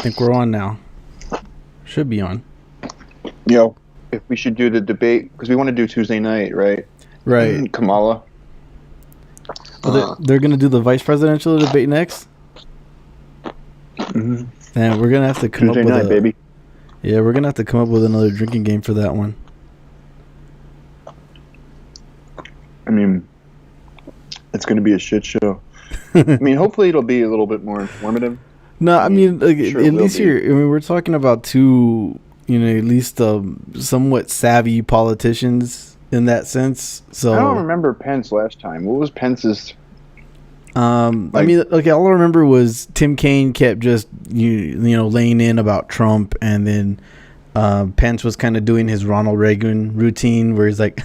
think we're on now. Should be on. If we should do the debate, because we want to do Tuesday night, right? Right. Kamala. They're going to do the vice presidential debate next? Mm-hmm. And we're going to have to come Tuesday up with night, baby. Yeah, we're going to have to come up with another drinking game for that one. I mean, it's going to be a shit show. I mean, hopefully it'll be a little bit more informative. No, I mean, like, sure at least here, I mean, we're talking about two, at least somewhat savvy politicians in that sense. So I don't remember Pence last time. What was Pence's? I mean, okay, all I remember was Tim Kaine kept just laying in about Trump, and then Pence was kind of doing his Ronald Reagan routine where he's like,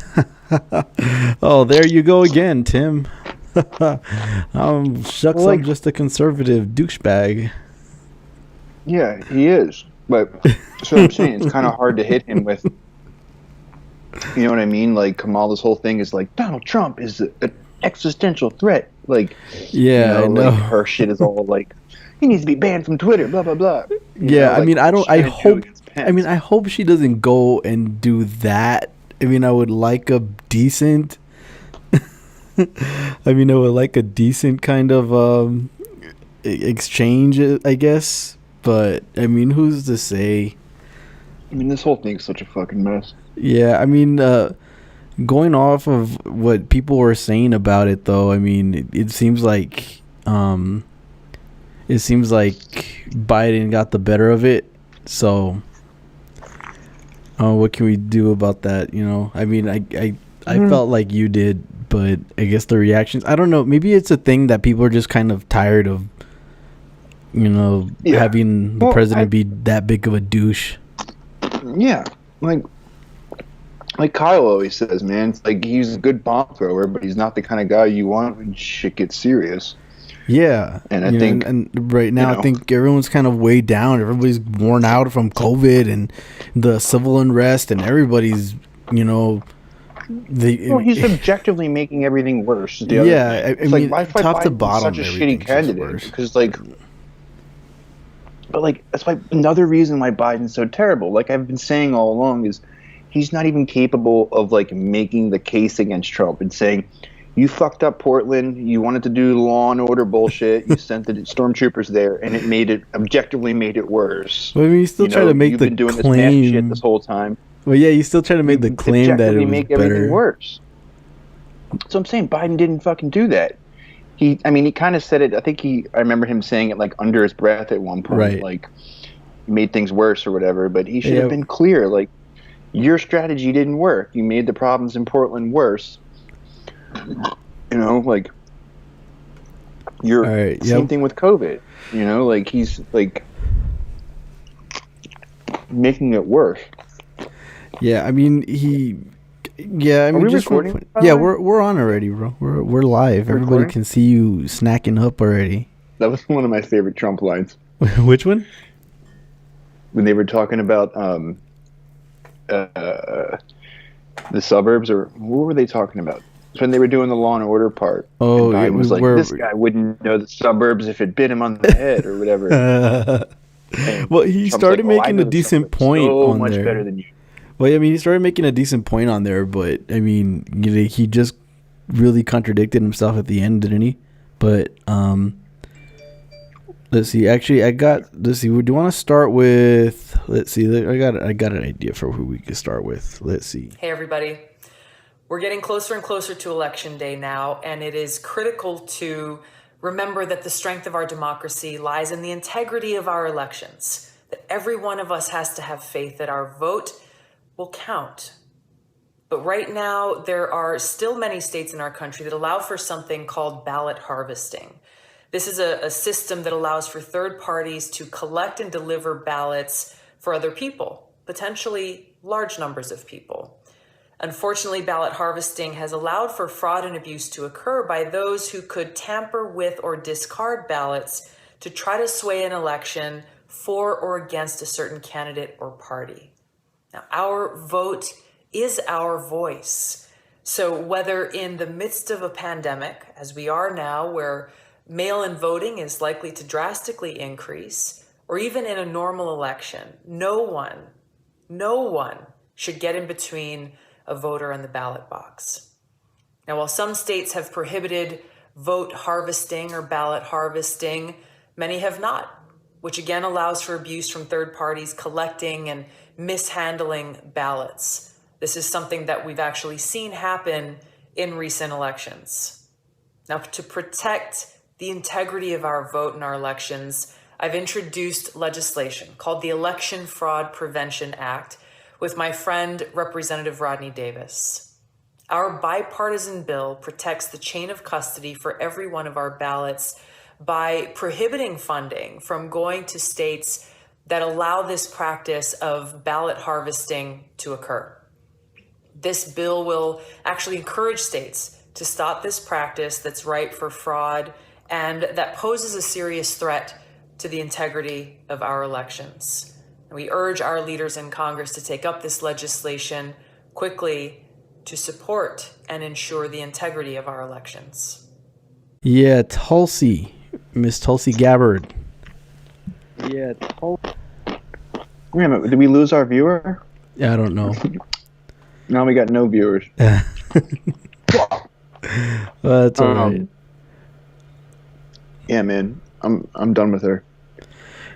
"Oh, there you go again, Tim." Shucks, I'm just a conservative douchebag. Yeah, he is. But so I'm saying it's kind of hard to hit him with. You know what I mean? Like Kamala's whole thing is like Donald Trump is an existential threat. Like, yeah, I know. Like her shit is all like he needs to be banned from Twitter. Blah blah blah. I mean, I hope she doesn't go and do that. I mean, I would like a decent. I would like a decent kind of exchange, I guess. But I mean, who's to say? I mean, this whole thing's such a fucking mess. Yeah, I mean, going off of what people were saying about it, though, I mean, it seems like Biden got the better of it. So, what can we do about that? I mean, I felt like you did, but I guess the reactions, I don't know. Maybe it's a thing that people are just kind of tired of, having the president be that big of a douche. Yeah, like Kyle always says, man, it's like he's a good bomb thrower, but he's not the kind of guy you want when shit gets serious. Yeah, and I think, and right now, I think everyone's kind of way down. Everybody's worn out from COVID and the civil unrest, and everybody's, he's objectively making everything worse. I mean, top to bottom, such a shitty candidate because, but that's why another reason why Biden's so terrible. Like I've been saying all along, is he's not even capable of making the case against Trump and saying, you fucked up Portland. You wanted to do law and order bullshit. You sent the stormtroopers there, and it objectively made it worse. Well, I mean, you still try to make the doing claim this shit this whole time. Well, yeah, you still try to make the claim that it was make better. Everything worse. So I'm saying Biden didn't fucking do that. He kind of said it. I remember him saying it under his breath at one point, right. Made things worse or whatever. But he should have been clear. Your strategy didn't work. You made the problems in Portland worse. Same thing with COVID. He's making it worse. Yeah, I mean Are we just recording? We're on already, bro. We're live. Everybody can see you snacking up already. That was one of my favorite Trump lines. Which one? When they were talking about the suburbs, or what were they talking about? When they were doing the Law and Order part. Oh, and Biden was like, this guy wouldn't know the suburbs if it bit him on the head or whatever. Well, he started making a decent point on there. So much better than you. Well, I mean, he started making a decent point on there, but I mean, he just really contradicted himself at the end, didn't he? But let's see. Actually, let's see. Do you want to start with? Let's see. I got an idea for who we could start with. Let's see. Hey, everybody. We're getting closer and closer to Election Day now, and it is critical to remember that the strength of our democracy lies in the integrity of our elections, that every one of us has to have faith that our vote will count. But right now, there are still many states in our country that allow for something called ballot harvesting. This is a system that allows for third parties to collect and deliver ballots for other people, potentially large numbers of people. Unfortunately, ballot harvesting has allowed for fraud and abuse to occur by those who could tamper with or discard ballots to try to sway an election for or against a certain candidate or party. Now, our vote is our voice. So whether in the midst of a pandemic, as we are now, where mail-in voting is likely to drastically increase, or even in a normal election, no one should get in between a voter and the ballot box. Now, while some states have prohibited vote harvesting or ballot harvesting, many have not, which again allows for abuse from third parties collecting and mishandling ballots. This is something that we've actually seen happen in recent elections. Now, to protect the integrity of our vote in our elections, I've introduced legislation called the Election Fraud Prevention Act with my friend, Representative Rodney Davis. Our bipartisan bill protects the chain of custody for every one of our ballots by prohibiting funding from going to states that allow this practice of ballot harvesting to occur. This bill will actually encourage states to stop this practice that's ripe for fraud and that poses a serious threat to the integrity of our elections. And we urge our leaders in Congress to take up this legislation quickly to support and ensure the integrity of our elections. Yeah, Tulsi. Miss Tulsi Gabbard. Yeah, Tulsi. Wait a minute, did we lose our viewer? Yeah, I don't know. Now we got no viewers. Well, that's all right. Yeah, man, I'm done with her.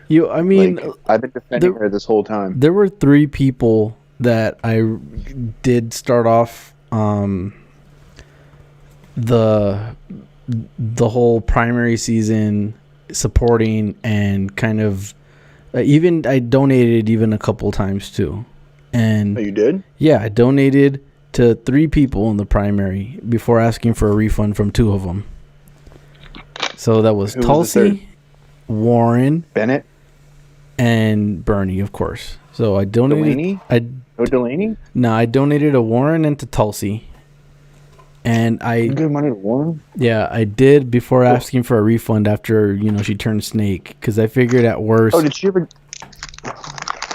I mean, I've been defending her this whole time. There were 3 people that I did start off the whole primary season supporting, and kind of even I donated even a couple times too. And oh, you did? Yeah, I donated to 3 people in the primary before asking for a refund from 2 of them. So that was Tulsi, Warren, Bennett, and Bernie, of course. So I donated. Delaney? No, I donated to Warren and to Tulsi. And you give money to Warren? Yeah, I did before asking for a refund after, she turned snake. Because I figured at worst. Oh, did she ever?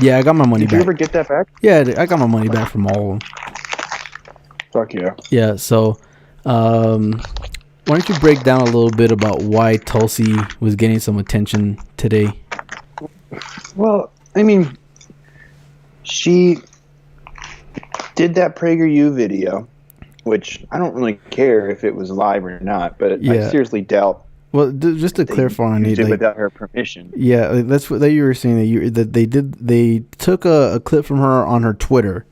Yeah, I got my money back. Did you ever get that back? Yeah, I got my money back from all of them. Fuck yeah. Yeah, so why don't you break down a little bit about why Tulsi was getting some attention today? Well, I mean, she did that PragerU video, which I don't really care if it was live or not, but I seriously doubt. Well, just to clarify on it, without her permission. Yeah, that's what you were saying that they took a clip from her on her Twitter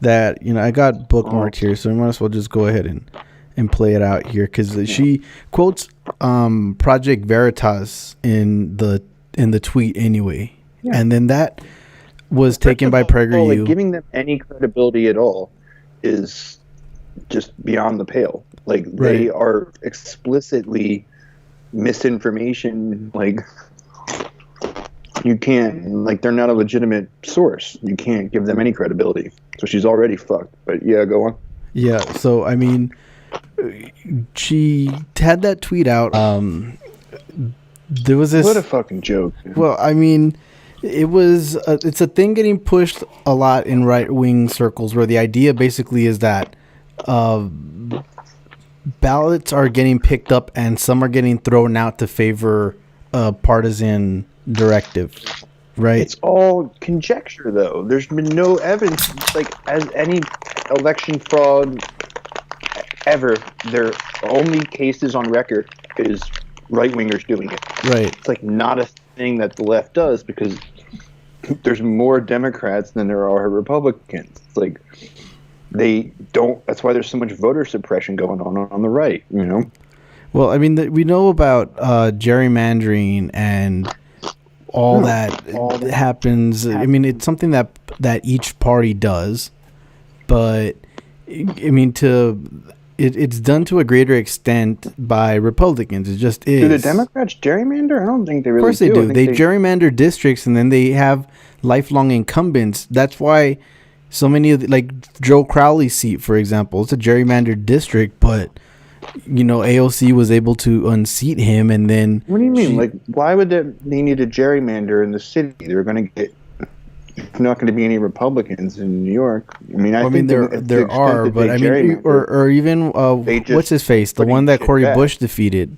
that I got bookmarked here, so we might as well just go ahead and play it out here because she quotes Project Veritas in the tweet anyway, and then that was taken by PragerU. Giving them any credibility at all is just beyond the pale. They are explicitly misinformation. You can't, they're not a legitimate source. You can't give them any credibility. So she's already fucked. But yeah, go on. Yeah, so I mean, she had that tweet out. There was this. What a fucking joke. Man. Well, I mean, it's a thing getting pushed a lot in right-wing circles where the idea basically is that ballots are getting picked up and some are getting thrown out to favor a partisan directive, right? It's all conjecture, though. There's been no evidence, as any election fraud ever. Their only cases on record is right-wingers doing it. Right. It's not a thing that the left does because there's more Democrats than there are Republicans. It's they don't. That's why there's so much voter suppression going on the right. Well, I mean, we know about gerrymandering and all that happens. I mean, it's something that each party does, but I mean, it's done to a greater extent by Republicans. It just is. Do the Democrats gerrymander? I don't think they really do. Of course they do. They gerrymander districts, and then they have lifelong incumbents. That's why so many of Joe Crowley's seat, for example, it's a gerrymandered district, but AOC was able to unseat him, and then. What do you mean? Why would they need a gerrymander in the city? They're going to get. Not going to be any Republicans in New York. I mean, I think there are, but I mean, or even what's his face, the one that Cory Bush defeated.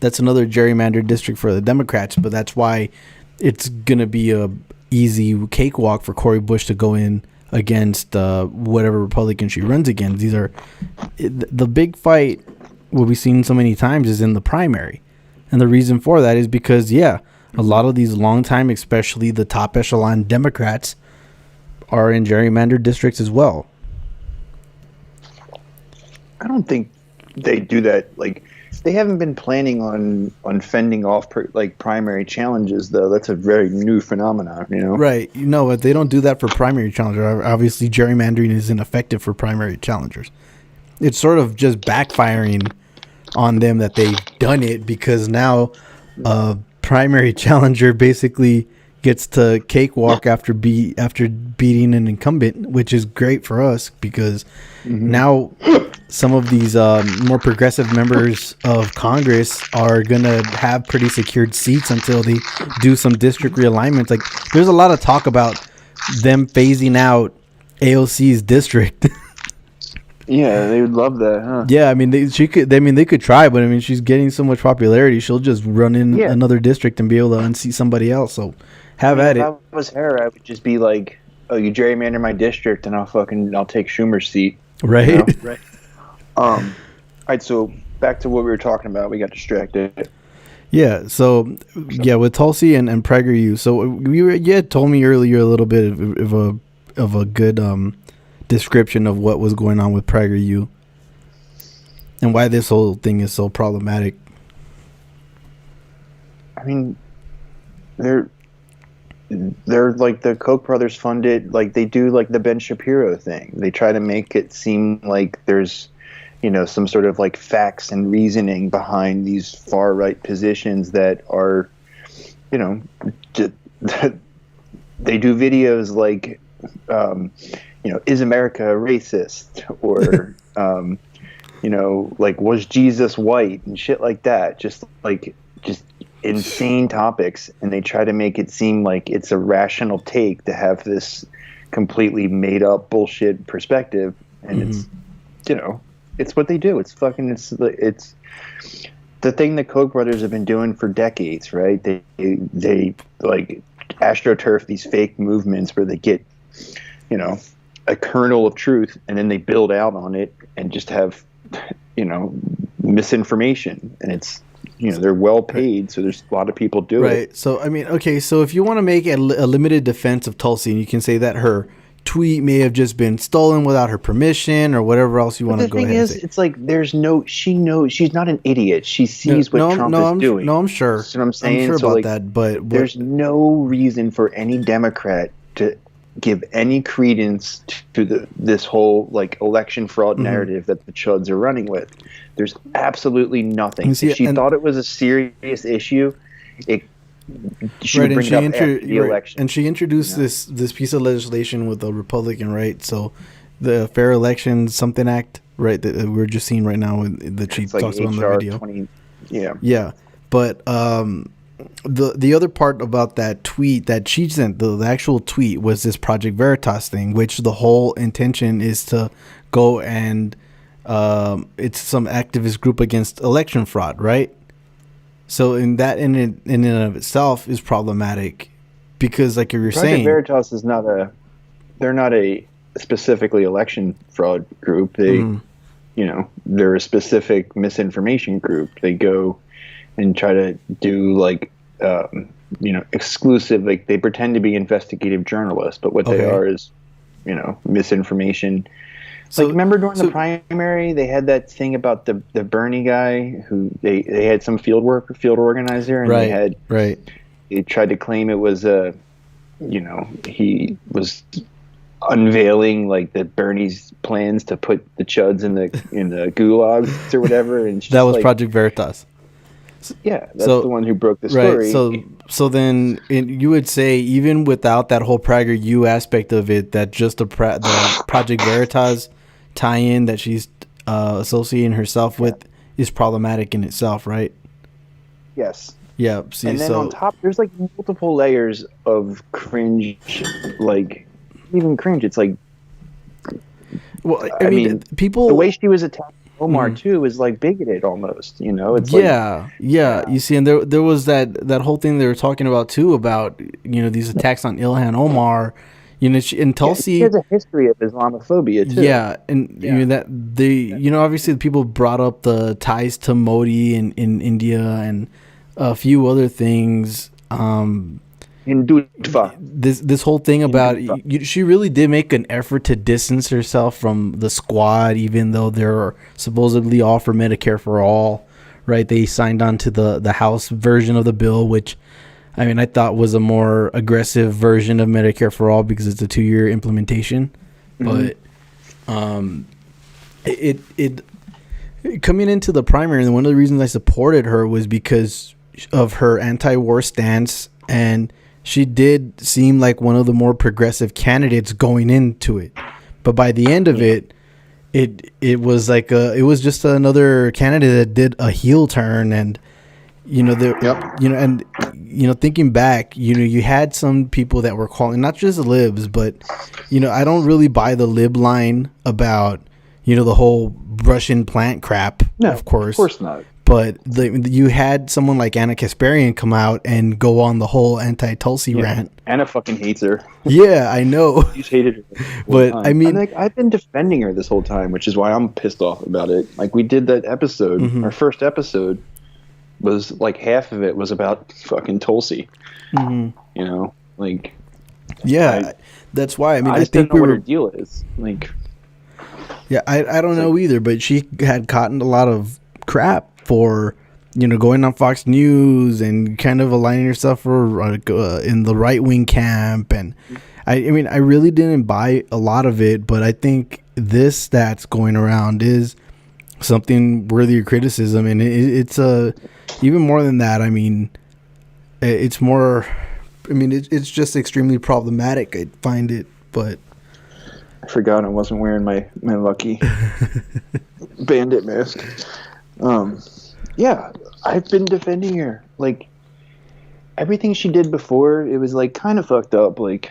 That's another gerrymandered district for the Democrats, but that's why it's gonna be a easy cakewalk for Cori Bush to go in against whatever Republican she runs against. The big fight, what we've seen so many times, is in the primary. And the reason for that is because, a lot of these longtime, especially the top echelon Democrats, are in gerrymandered districts as well. I don't think they do that. Like, they haven't been planning on fending off primary challenges, though. That's a very new phenomenon, Right. But they don't do that for primary challengers. Obviously, gerrymandering isn't effective for primary challengers. It's sort of just backfiring on them that they've done it, because now a primary challenger basically gets to cakewalk after beating an incumbent, which is great for us, because now some of these more progressive members of Congress are gonna have pretty secured seats until they do some district realignments. Like, there's a lot of talk about them phasing out AOC's district. Yeah, they would love that, huh? Yeah, I mean, they could try, but I mean, she's getting so much popularity, she'll just run in another district and be able to unseat somebody else. So have at it. If I was her, I would just be like, "Oh, you gerrymander my district, and I'll take Schumer's seat." Right. Right. All right. So back to what we were talking about. We got distracted. Yeah. So with Tulsi and PragerU. So you had told me earlier a little bit of a good description of what was going on with PragerU and why this whole thing is so problematic. I mean, they're like the Koch brothers funded, like they do like the Ben Shapiro thing. They try to make it seem like there's, some sort of like facts and reasoning behind these far right positions that are, they do videos like, is America racist? Or, like, was Jesus white and shit like that? Just insane topics, and they try to make it seem like it's a rational take to have this completely made up bullshit perspective, and it's it's what they do. It's the thing the Koch brothers have been doing for decades, right? They like astroturf these fake movements where they get a kernel of truth, and then they build out on it and just have misinformation, and it's they're well paid, so there's a lot of people do it. Right. So, I mean, okay, so if you want to make a limited defense of Tulsi, and you can say that her tweet may have just been stolen without her permission or whatever else you want to go ahead and say. It's like she knows, she's not an idiot. She sees what Trump is doing. No, I'm sure. That's what I'm saying. I'm sure about that, but there's no reason for any Democrat to give any credence to this whole like election fraud narrative that the chuds are running with. There's absolutely nothing. If she thought it was a serious issue, she would bring it up after the election. And she introduced this piece of legislation with the Republican, right? So the Fair Elections Something Act, right, that we're just seeing right now that she talks about in the video. 20, yeah. But the other part about that tweet that she sent, the actual tweet, was this Project Veritas thing, which the whole intention is to go and it's some activist group against election fraud, right? So in and of itself is problematic, because like you were saying, Project Veritas is they're not a specifically election fraud group. They they're a specific misinformation group. They go and try to do like exclusive, like they pretend to be investigative journalists, but what they are is misinformation. So, like, remember during the primary, they had that thing about the Bernie guy who they had some field organizer, and they tried to claim it was he was unveiling like the Bernie's plans to put the chuds in the gulags or whatever, and that was like, Project Veritas. Yeah, that's the one who broke the story. Right. So then you would say, even without that whole PragerU aspect of it, that just the Project Veritas tie-in that she's associating herself with is problematic in itself, right? Yes. Yeah. See, and then on top, there's like multiple layers of cringe, like even cringe. It's like, well, I mean, people, the way she was attacking Omar too is like bigoted almost. You know, it's yeah. You see, and there was that whole thing they were talking about too about these attacks on Ilhan Omar. And Tulsi. He has a history of Islamophobia too. Yeah, and that obviously the people brought up the ties to Modi in India and a few other things. This whole thing about she really did make an effort to distance herself from the squad, even though they're supposedly all for Medicare for all, right? They signed on to the House version of the bill, which I thought was a more aggressive version of Medicare for all because it's a 2-year implementation. But it coming into the primary, and one of the reasons I supported her was because of her anti-war stance, and she did seem like one of the more progressive candidates going into it. But by the end of it was like it was just another candidate that did a heel turn, and thinking back, you had some people that were calling, not just the libs, but I don't really buy the lib line about the whole Russian plant crap. No, of course not. But you had someone like Anna Kasparian come out and go on the whole anti-Tulsi rant. Anna fucking hates her. Yeah, I know. She's hated her. But I mean, I've been defending her this whole time, which is why I'm pissed off about it. Like, we did that episode, our first episode was like half of it was about fucking Tulsi. That's why. I just think don't know what her deal is. Like, yeah, I don't know either. But she had gotten a lot of crap for going on Fox News and kind of aligning herself for in the right wing camp, and I really didn't buy a lot of it. But I think this that's going around is something worthy of criticism, and it's even more than that. It's more. It's just extremely problematic. I find it, but I forgot I wasn't wearing my lucky bandit mask. Yeah, I've been defending her. Like, everything she did before, it was like kind of fucked up. Like,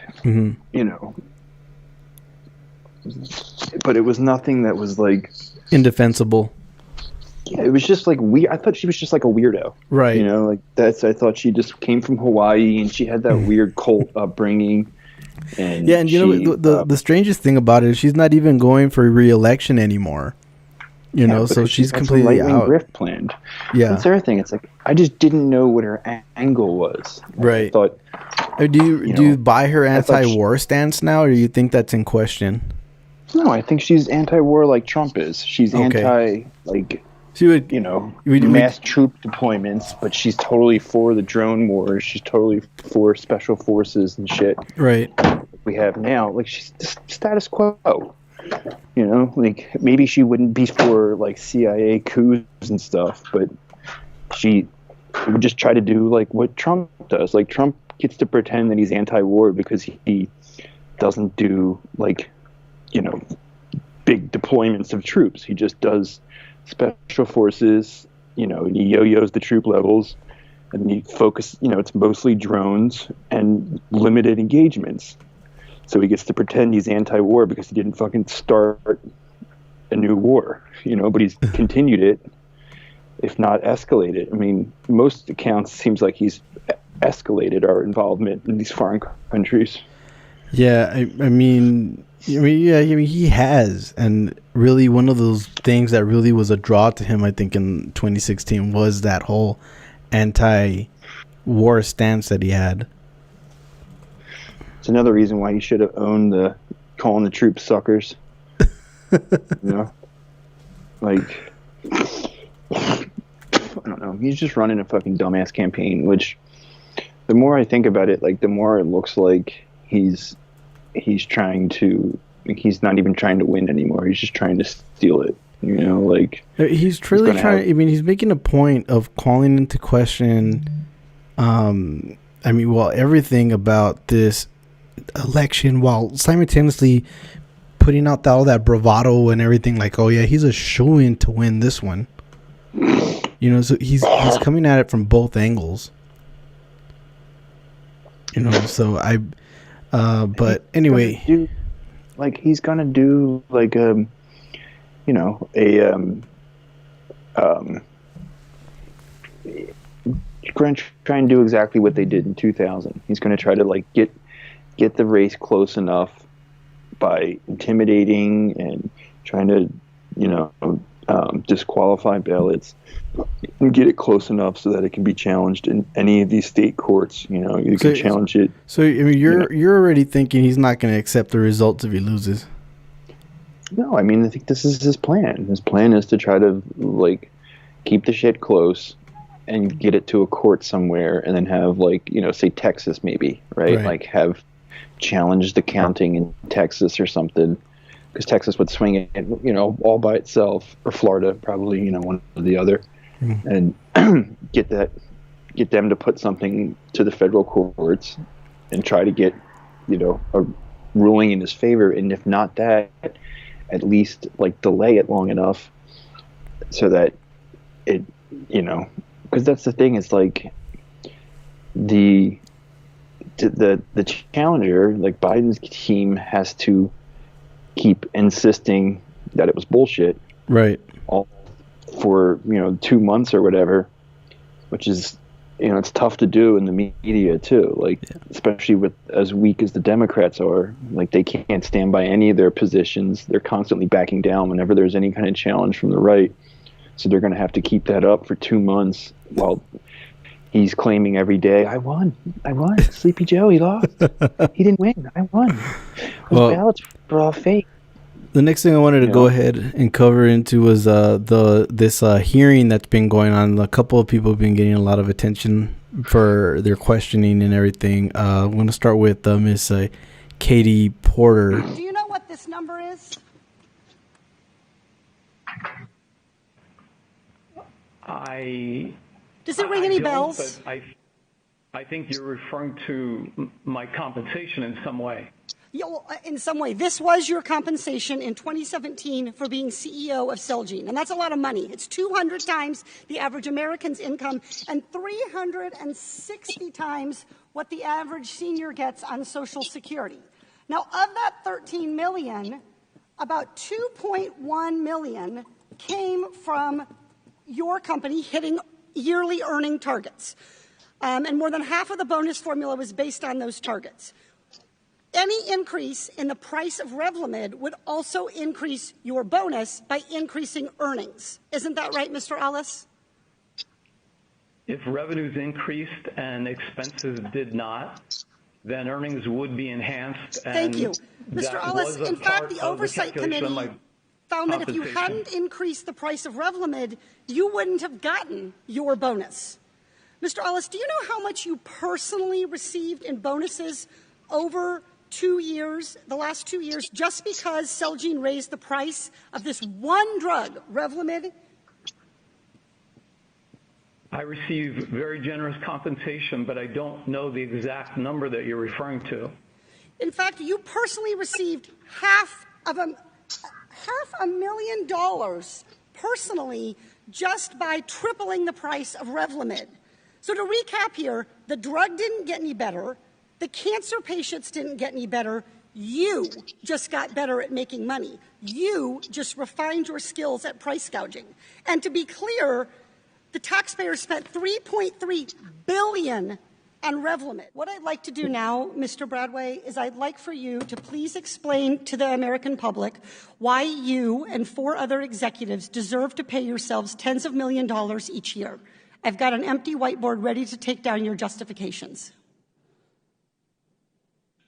but it was nothing that was like indefensible. Yeah, it was just like weird. I thought she was just like a weirdo, right? I thought she just came from Hawaii and she had that weird cult upbringing. And yeah, and the strangest thing about it is she's not even going for re-election anymore. So she's completely out. Grift planned. Yeah, that's the other thing. It's like I just didn't know what her angle was. Right. I thought. Do you buy her anti-war stance now, or do you think that's in question? No, I think she's anti-war like Trump is. She's anti she would mass troop deployments, but she's totally for the drone wars. She's totally for special forces and shit. Right. We have now, like, she's status quo. Like, maybe she wouldn't be for like CIA coups and stuff, but she would just try to do like what Trump does. Like, Trump gets to pretend that he's anti-war because he doesn't do like big deployments of troops. He just does special forces, and he yo-yos the troop levels, and he it's mostly drones and limited engagements. So he gets to pretend he's anti-war because he didn't fucking start a new war, but he's continued it, if not escalated. Most accounts seems like he's escalated our involvement in these foreign countries. Yeah, he has, and really one of those things that really was a draw to him, I think, in 2016 was that whole anti-war stance that he had. It's another reason why he should have owned calling the troops suckers. Like, I don't know. He's just running a fucking dumbass campaign, which the more I think about it, like, the more it looks like he's trying to, like, he's not even trying to win anymore. He's just trying to steal it. He's truly trying. He's making a point of calling into question, everything about this election, while simultaneously putting out all that bravado and everything. Like, oh yeah, he's a shoo-in to win this one. So he's coming at it from both angles. So I. But anyway, he's gonna do like a going to try and do exactly what they did in 2000. He's going to try to like get the race close enough by intimidating and trying to, disqualify ballots and get it close enough so that it can be challenged in any of these state courts. You can challenge it. So I mean, you're already thinking he's not going to accept the results if he loses. No, I mean, I think this is his plan. His plan is to try to like keep the shit close and get it to a court somewhere, and then have like say Texas maybe, right? Like have challenge the counting in Texas or something, because Texas would swing it, all by itself, or Florida probably, one or the other, and get them to put something to the federal courts and try to get a ruling in his favor, and if not that, at least like delay it long enough so that it because that's the thing, is like the challenger, like Biden's team, has to keep insisting that it was bullshit, right? All for 2 months or whatever, which is it's tough to do in the media too, like especially with as weak as the Democrats are. Like they can't stand by any of their positions. They're constantly backing down whenever there's any kind of challenge from the right, so they're going to have to keep that up for 2 months while he's claiming every day, I won. Sleepy Joe, he lost. He didn't win. I won. Those ballots were all fake. The next thing I wanted to go ahead and cover into was this hearing that's been going on. A couple of people have been getting a lot of attention for their questioning and everything. I'm going to start with Miss Katie Porter. Do you know what this number is? Does it ring any bells? I think you're referring to my compensation in some way. Yeah, well, in some way. This was your compensation in 2017 for being CEO of Celgene, and that's a lot of money. It's 200 times the average American's income and 360 times what the average senior gets on Social Security. Now, of that 13 million, about 2.1 million came from your company hitting yearly earning targets. And more than half of the bonus formula was based on those targets. Any increase in the price of Revlimid would also increase your bonus by increasing earnings. Isn't that right, Mr. Ellis? If revenues increased and expenses did not, then earnings would be enhanced. Thank you. Mr. Ellis, in fact, the Oversight Committee found that if you hadn't increased the price of Revlimid, you wouldn't have gotten your bonus. Mr. Ellis, do you know how much you personally received in bonuses over 2 years, the last 2 years, just because Celgene raised the price of this one drug, Revlimid? I receive very generous compensation, but I don't know the exact number that you're referring to. In fact, you personally received $500,000 personally just by tripling the price of Revlimid. So to recap here, the drug didn't get any better. The cancer patients didn't get any better. You just got better at making money. You just refined your skills at price gouging. And to be clear, the taxpayers spent $3.3 billion on Revlimid. What I'd like to do now, Mr. Bradway, is I'd like for you to please explain to the American public why you and 4 other executives deserve to pay yourselves tens of millions of dollars each year. I've got an empty whiteboard ready to take down your justifications.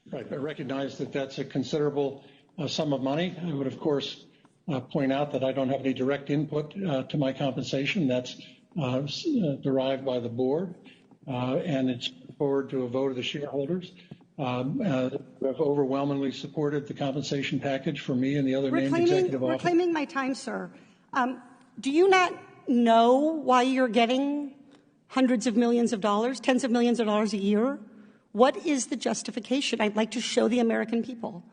Right. I recognize that that's a considerable sum of money. I would, of course, point out that I don't have any direct input to my compensation. That's derived by the board, and it's forward to a vote of the shareholders. Have overwhelmingly supported the compensation package for me and the other named executive officers. Reclaiming my time, sir. Do you not know why you're getting hundreds of millions of dollars, tens of millions of dollars a year? What is the justification? I'd like to show the American people.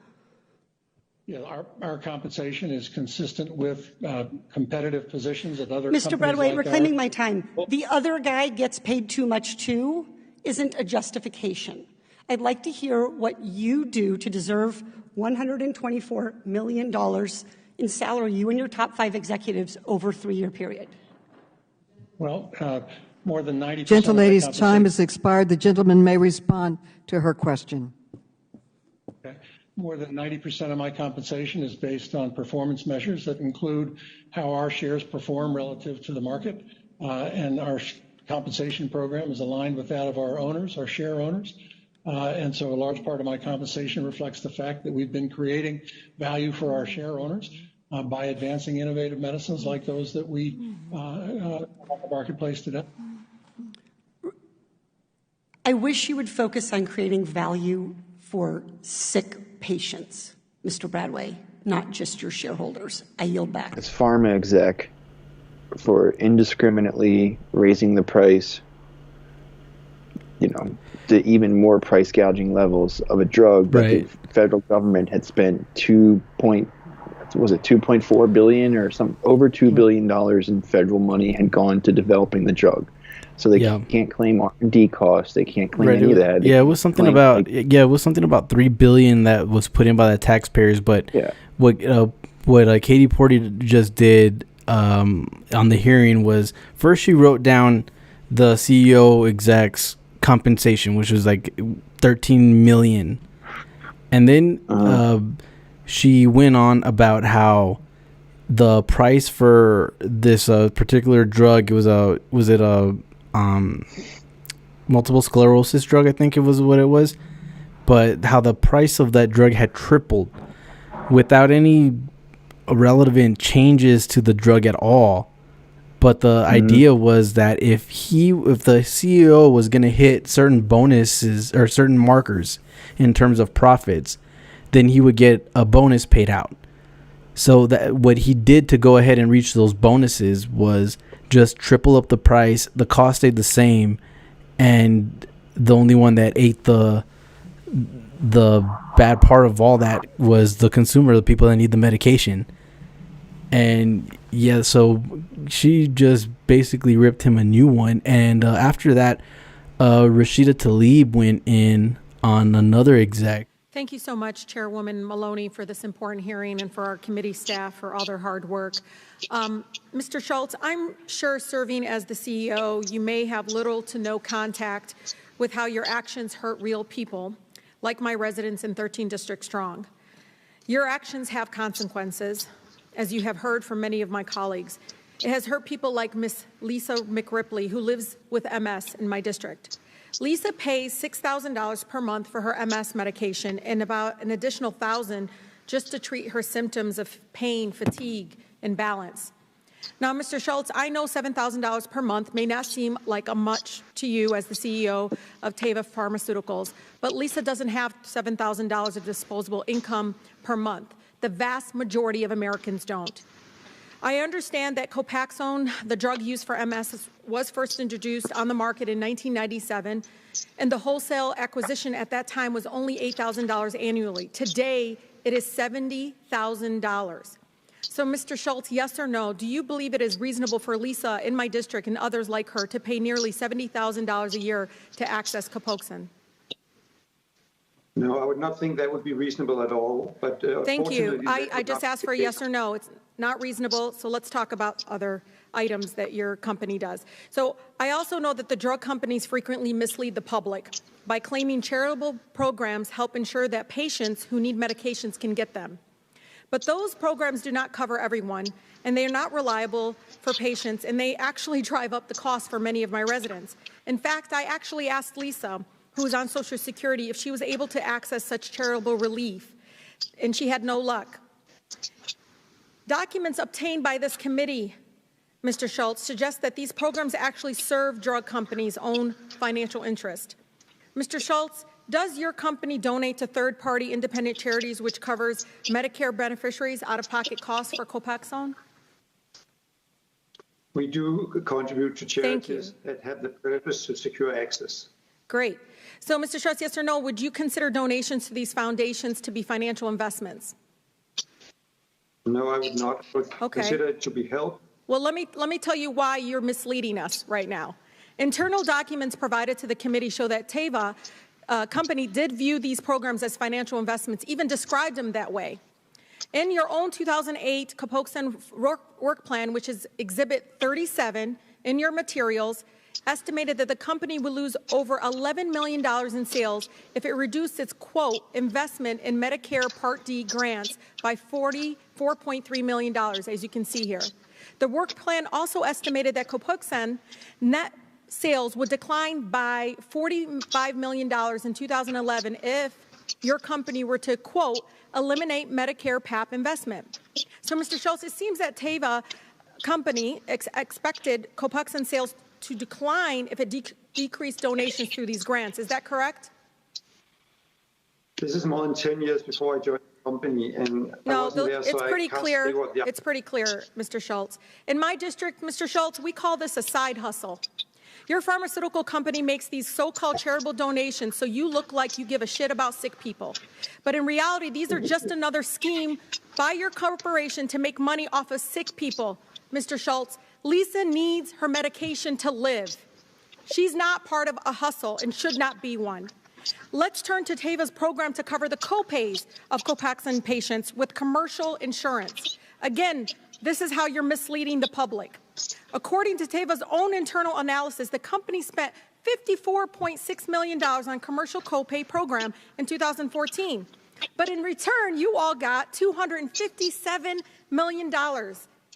Yeah, our compensation is consistent with competitive positions at other companies. Mr. Bradway, like reclaiming my time. The other guy gets paid too much too isn't a justification. I'd like to hear what you do to deserve $124 million in salary, you and your top 5 executives, over a 3-year period. Well, more than 90%. Gentlelady's time has expired. The gentleman may respond to her question. Okay. More than 90% of my compensation is based on performance measures that include how our shares perform relative to the market, and our compensation program is aligned with that of our owners, our share owners. And so a large part of my compensation reflects the fact that we've been creating value for our share owners by advancing innovative medicines like those that we have on the marketplace today. I wish you would focus on creating value for sick patients, Mr. Bradway, not just your shareholders. I yield back. As Pharm exec for indiscriminately raising the price, to even more price gouging levels of a drug that the federal government had spent $2.4 billion or over $2 billion in federal money had gone to developing the drug. So they can't claim R&D costs. They can't claim any of that. It was something about $3 billion that was put in by the taxpayers. But what Katie Porter just did on the hearing was first she wrote down the CEO exec's compensation, which was like $13 million, and then she went on about how the price for this particular drug was a multiple sclerosis drug, I think it was what it was, but how the price of that drug had tripled without any relevant changes to the drug at all. But the idea was that if the CEO was going to hit certain bonuses or certain markers in terms of profits, then he would get a bonus paid out. So that what he did to go ahead and reach those bonuses was just triple up the price. The cost stayed the same, and the only one that ate the bad part of all that was the consumer, the people that need the medication. And so she just basically ripped him a new one. And after that, Rashida Tlaib went in on another exec. Thank you so much, Chairwoman Maloney, for this important hearing and for our committee staff for all their hard work. Mr. Schultz, I'm sure serving as the CEO, you may have little to no contact with how your actions hurt real people, like my residents in 13 District Strong. Your actions have consequences, as you have heard from many of my colleagues. It has hurt people like Miss Lisa McRipley, who lives with MS in my district. Lisa pays $6,000 per month for her MS medication and about an additional $1,000 just to treat her symptoms of pain, fatigue, and balance. Now, Mr. Schultz, I know $7,000 per month may not seem like a much to you as the CEO of Teva Pharmaceuticals, but Lisa doesn't have $7,000 of disposable income per month. The vast majority of Americans don't. I understand that Copaxone, the drug used for MS, was first introduced on the market in 1997, and the wholesale acquisition at that time was only $8,000 annually. Today, it is $70,000. So, Mr. Schultz, yes or no, do you believe it is reasonable for Lisa in my district and others like her to pay nearly $70,000 a year to access Copaxone? No, I would not think that would be reasonable at all. But thank you. I just asked for a yes or no. It's not reasonable, so let's talk about other items that your company does. So I also know that the drug companies frequently mislead the public by claiming charitable programs help ensure that patients who need medications can get them. But those programs do not cover everyone, and they are not reliable for patients, and they actually drive up the cost for many of my residents. In fact, I actually asked Lisa, who is on Social Security, if she was able to access such charitable relief, and she had no luck. Documents obtained by this committee, Mr. Schultz, suggest that these programs actually serve drug companies' own financial interest. Mr. Schultz, does your company donate to third-party independent charities which covers Medicare beneficiaries' out-of-pocket costs for Copaxone? We do contribute to charities that have the purpose to secure access. Great. So, Mr. Schultz, yes or no, would you consider donations to these foundations to be financial investments? No, I would not. I would consider it to be help. Well, let me tell you why you're misleading us right now. Internal documents provided to the committee show that Teva company did view these programs as financial investments, even described them that way. In your own 2008 Copaxone work plan, which is Exhibit 37, in your materials estimated that the company would lose over $11 million in sales if it reduced its, quote, investment in Medicare Part D grants by $44.3 million, as you can see here. The work plan also estimated that Copaxone net sales would decline by $45 million in 2011 if your company were to, quote, eliminate Medicare PAP investment. So, Mr. Schultz, it seems that Teva company expected Copaxone sales to decline if it decreased donations through these grants. Is that correct? This is more than 10 years before I joined the company, and no, it's pretty clear. It's pretty clear, Mr. Schultz. In my district, Mr. Schultz, we call this a side hustle. Your pharmaceutical company makes these so-called charitable donations so you look like you give a shit about sick people. But in reality, these are just another scheme by your corporation to make money off of sick people. Mr. Schultz, Lisa needs her medication to live. She's not part of a hustle and should not be one. Let's turn to Teva's program to cover the copays of Copaxone patients with commercial insurance. Again, this is how you're misleading the public. According to Teva's own internal analysis, the company spent $54.6 million on commercial copay program in 2014. But in return, you all got $257 million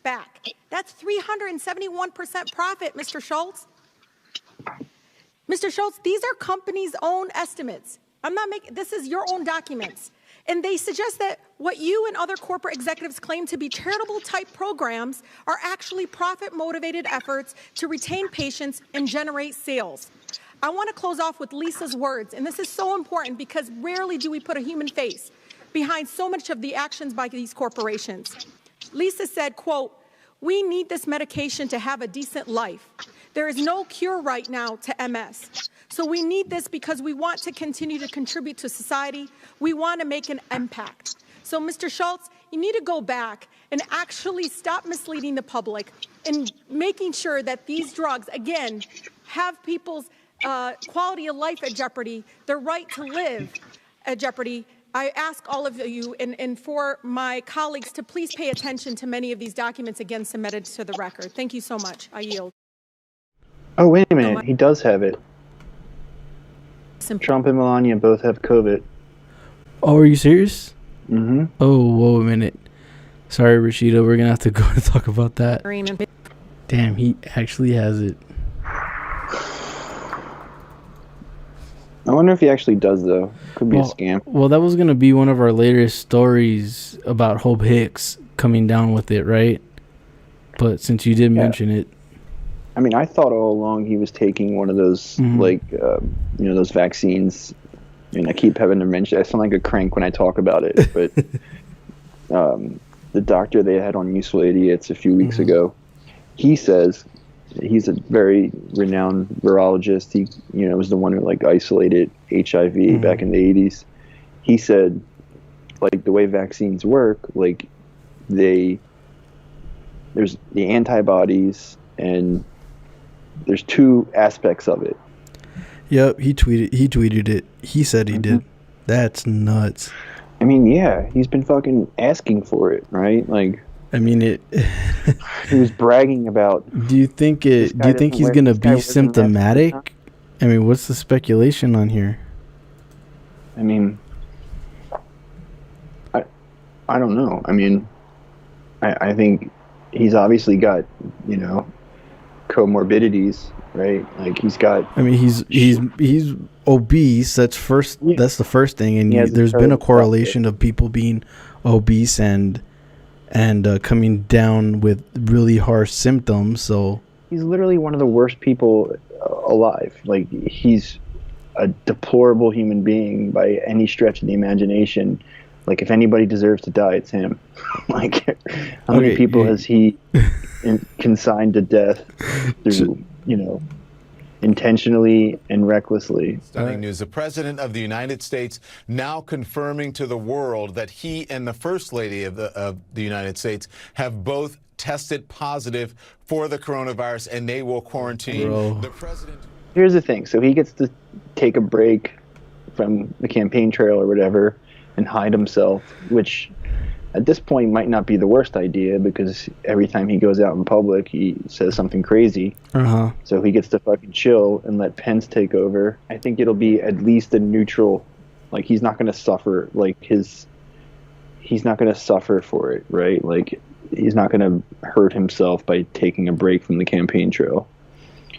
back. That's 371% profit, Mr. Schultz. Mr. Schultz, these are companies' own estimates. This is your own documents. And they suggest that what you and other corporate executives claim to be charitable type programs are actually profit-motivated efforts to retain patients and generate sales. I want to close off with Lisa's words, and this is so important because rarely do we put a human face behind so much of the actions by these corporations. Lisa said, quote, "We need this medication to have a decent life. There is no cure right now to MS. So we need this because we want to continue to contribute to society. We want to make an impact." So, Mr. Schultz, you need to go back and actually stop misleading the public and making sure that these drugs, again, have people's quality of life at jeopardy, their right to live at jeopardy. I ask all of you and for my colleagues to please pay attention to many of these documents again submitted to the record. Thank you so much. I yield. Oh, wait a minute. He does have it. Trump and Melania both have COVID. Oh, are you serious? Mm-hmm. Oh, whoa a minute. Sorry, Rashida. We're going to have to go and talk about that. Damn, he actually has it. I wonder if he actually does, though. Could be a scam. Well, that was going to be one of our latest stories about Hope Hicks coming down with it, right? But since you did mention it. I mean, I thought all along he was taking one of those, those vaccines. And I keep having to mention, I sound like a crank when I talk about it. But the doctor they had on Useful Idiots a few weeks ago, he says, he's a very renowned virologist. He, was the one who isolated HIV back in the 80s. He said, the way vaccines work, there's the antibodies and there's two aspects of it. Yep, he tweeted it. He said he did. That's nuts. I mean, yeah, he's been fucking asking for it, right? I mean, he was bragging about. Do you think he's gonna be symptomatic? I mean, what's the speculation on here? I mean, I don't know. I mean, I think he's obviously got comorbidities, right? He's got. I mean, he's obese. That's the first thing, and there's been a correlation of people being obese and coming down with really harsh symptoms. So he's literally one of the worst people alive. He's a deplorable human being by any stretch of the imagination. If anybody deserves to die, it's him. How many people has he consigned to death through, intentionally and recklessly? Stunning news. The President of the United States now confirming to the world that he and the First Lady of the United States have both tested positive for the coronavirus, and they will quarantine. The president. Here's the thing. So he gets to take a break from the campaign trail or whatever and hide himself, which at this point might not be the worst idea, because every time he goes out in public, he says something crazy. So he gets to fucking chill and let Pence take over. I think it'll be at least a neutral, like, he's not going to suffer, like, he's not going to suffer for it, right? Like, he's not going to hurt himself by taking a break from the campaign trail.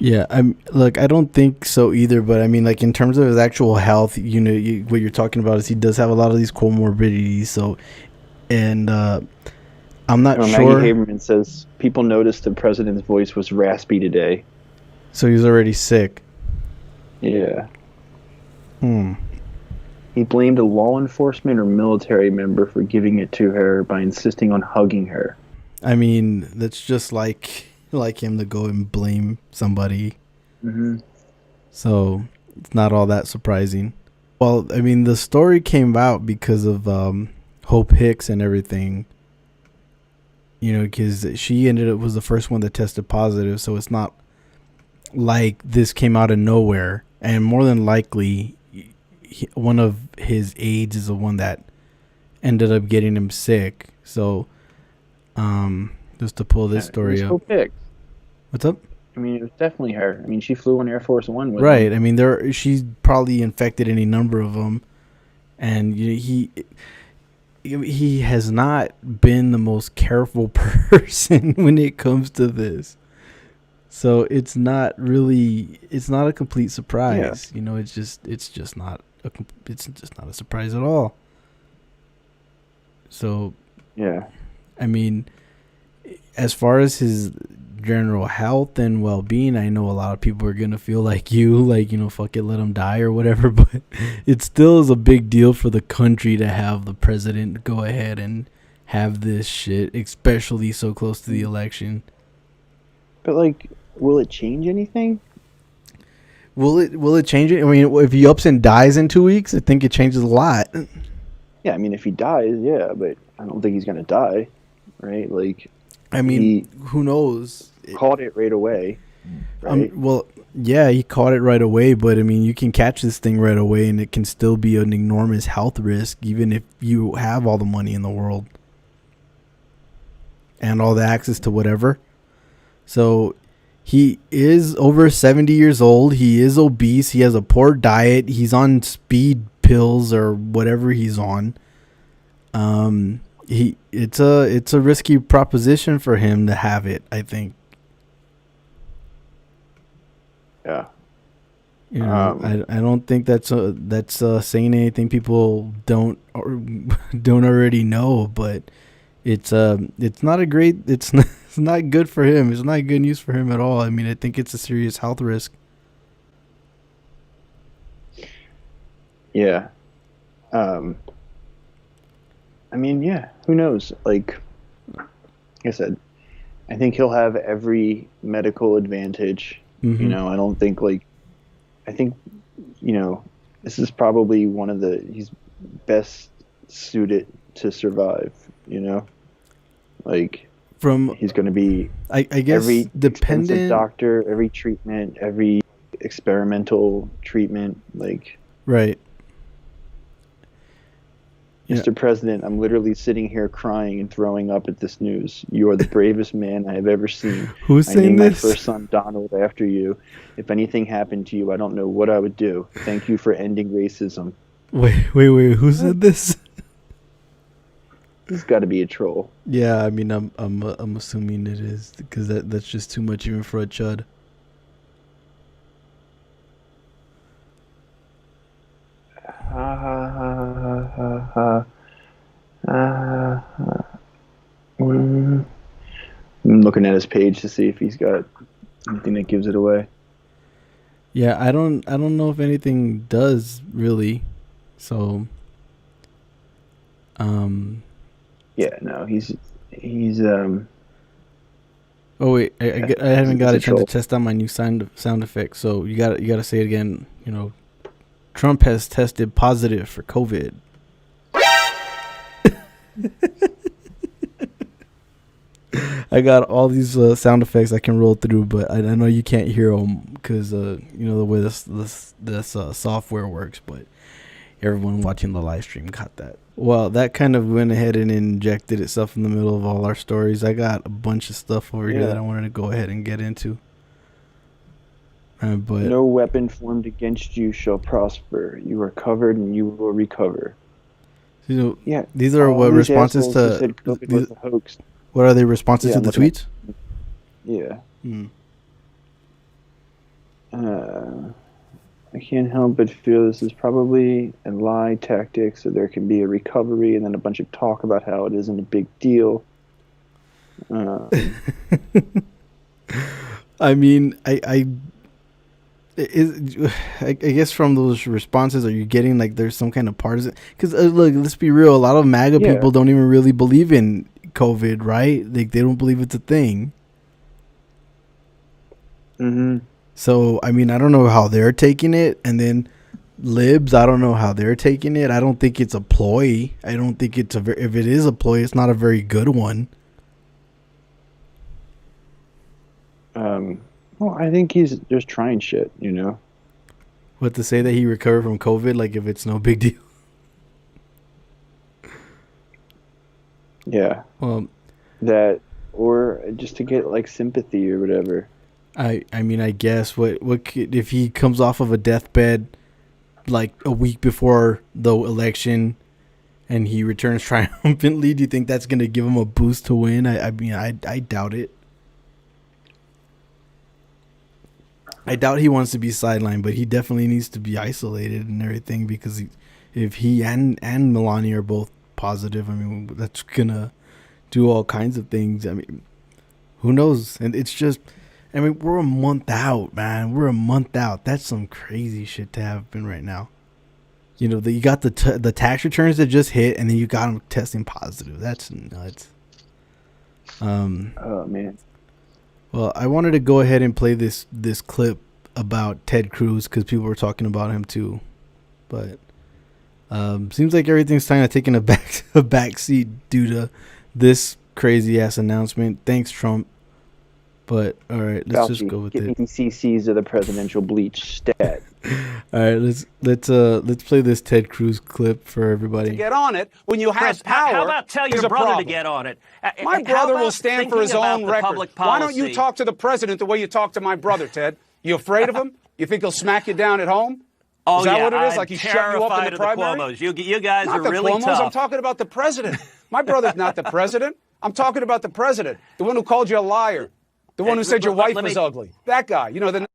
Yeah, I don't think so either. But I mean, like, in terms of his actual health, you know, what you're talking about is he does have a lot of these comorbidities. So, and I'm not sure. Maggie Haberman says people noticed the president's voice was raspy today. So he's already sick. Yeah. He blamed a law enforcement or military member for giving it to her by insisting on hugging her. I mean, that's just like him to go and blame somebody. So it's not all that surprising. Well, I mean, the story came out because of Hope Hicks and everything. You know, because she was the first one that tested positive. So it's not like this came out of nowhere. And more than likely, one of his aides is the one that ended up getting him sick. So, just to pull this story up. What's up? I mean, it was definitely her. I mean, she flew on Air Force One with right. him. I mean, she's probably infected any number of them, and he has not been the most careful person when it comes to this. So it's not a complete surprise. You know, it's just not a surprise at all. So, yeah. I mean, as far as his general health and well-being, I know a lot of people are going to feel like fuck it, let him die or whatever, but it still is a big deal for the country to have the president go ahead and have this shit, especially so close to the election. But, like, will it change anything? Will it change it? I mean, if he ups and dies in 2 weeks, I think it changes a lot. Yeah, I mean, if he dies, yeah, but I don't think he's going to die, right? Like, I mean, who knows? Caught it right away, right? Well, yeah, he caught it right away, but I mean, you can catch this thing right away, and it can still be an enormous health risk, even if you have all the money in the world and all the access to whatever. So he is over 70 years old. He is obese. He has a poor diet. He's on speed pills or whatever he's on. It's a risky proposition for him to have it, I think. Yeah. You know, I don't think that's saying anything people don't already know, but it's not a great, it's not good for him. It's not good news for him at all. I mean, I think it's a serious health risk. Yeah. I mean, yeah, who knows? Like I said, I think he'll have every medical advantage. You know, I don't think I think, you know, this is probably he's best suited to survive, you know? Like, he's going to be, I guess, every dependent doctor, every treatment, every experimental treatment, like. Right. Mr. President, I'm literally sitting here crying and throwing up at this news. You are the bravest man I have ever seen. Who's saying I named this? my first son Donald after you. If anything happened to you, I don't know what I would do. Thank you for ending racism. Wait. Who said this? He's got to be a troll. Yeah, I mean, I'm assuming it is, because that's just too much even for a chud. I'm looking at his page to see if he's got anything that gives it away. Yeah, I don't know if anything does really. So, yeah, no, he's. Oh wait, I haven't got a chance to test out my new sound effect. So you got to say it again. You know, Trump has tested positive for COVID. I got all these sound effects I can roll through, but I know you can't hear them because you know the way this software works. But everyone watching the live stream got that. Well, that kind of went ahead and injected itself in the middle of all our stories. I got a bunch of stuff over here that I wanted to go ahead and get into. But no weapon formed against you shall prosper. You are covered and you will recover. Yeah, these are what responses to. Said COVID was a hoax. What are they responses to the tweets? Yeah. I can't help but feel this is probably a lie tactic, so there can be a recovery and then a bunch of talk about how it isn't a big deal. I mean, I guess from those responses, are you getting like there's some kind of partisan? Because look, let's be real. A lot of MAGA people don't even really believe in COVID, right? Like they don't believe it's a thing. So I mean, I don't know how they're taking it, and then libs, I don't know how they're taking it. I don't think it's a ploy. I don't think it's if it is a ploy, it's not a very good one. Well, I think he's just trying shit, you know. What, to say that he recovered from COVID, like if it's no big deal? Yeah. That, or just to get like sympathy or whatever. I mean, I guess what could, if he comes off of a deathbed like a week before the election and he returns triumphantly, do you think that's going to give him a boost to win? I mean, I doubt it. I doubt he wants to be sidelined, but he definitely needs to be isolated and everything, because if he and Melania are both positive, I mean, that's going to do all kinds of things. I mean, who knows? And it's just, I mean, we're a month out, man. We're a month out. That's some crazy shit to happen right now. You know, you got the tax returns that just hit, and then you got them testing positive. That's nuts. Oh, man. Well, I wanted to go ahead and play this clip about Ted Cruz because people were talking about him too. But seems like everything's kind of taking a back seat due to this crazy ass announcement. Thanks, Trump. But all right, let's just go with it. Give me CCs of the presidential bleach stat. All right, let's play this Ted Cruz clip for everybody. To get on it when you have power. How about tell your brother to get on it? My brother will stand for his own record. Why don't you talk to the president the way you talk to my brother, Ted? You afraid of him? You think he'll smack you down at home? Oh, is that yeah, what it is? I'm like he's shut you up in the primary? You guys not are the really Cuomos. tough. I'm talking about the president. My brother's not the president. I'm talking about the president, the one who called you a liar, the one who said your wife was ugly. That guy, you know the.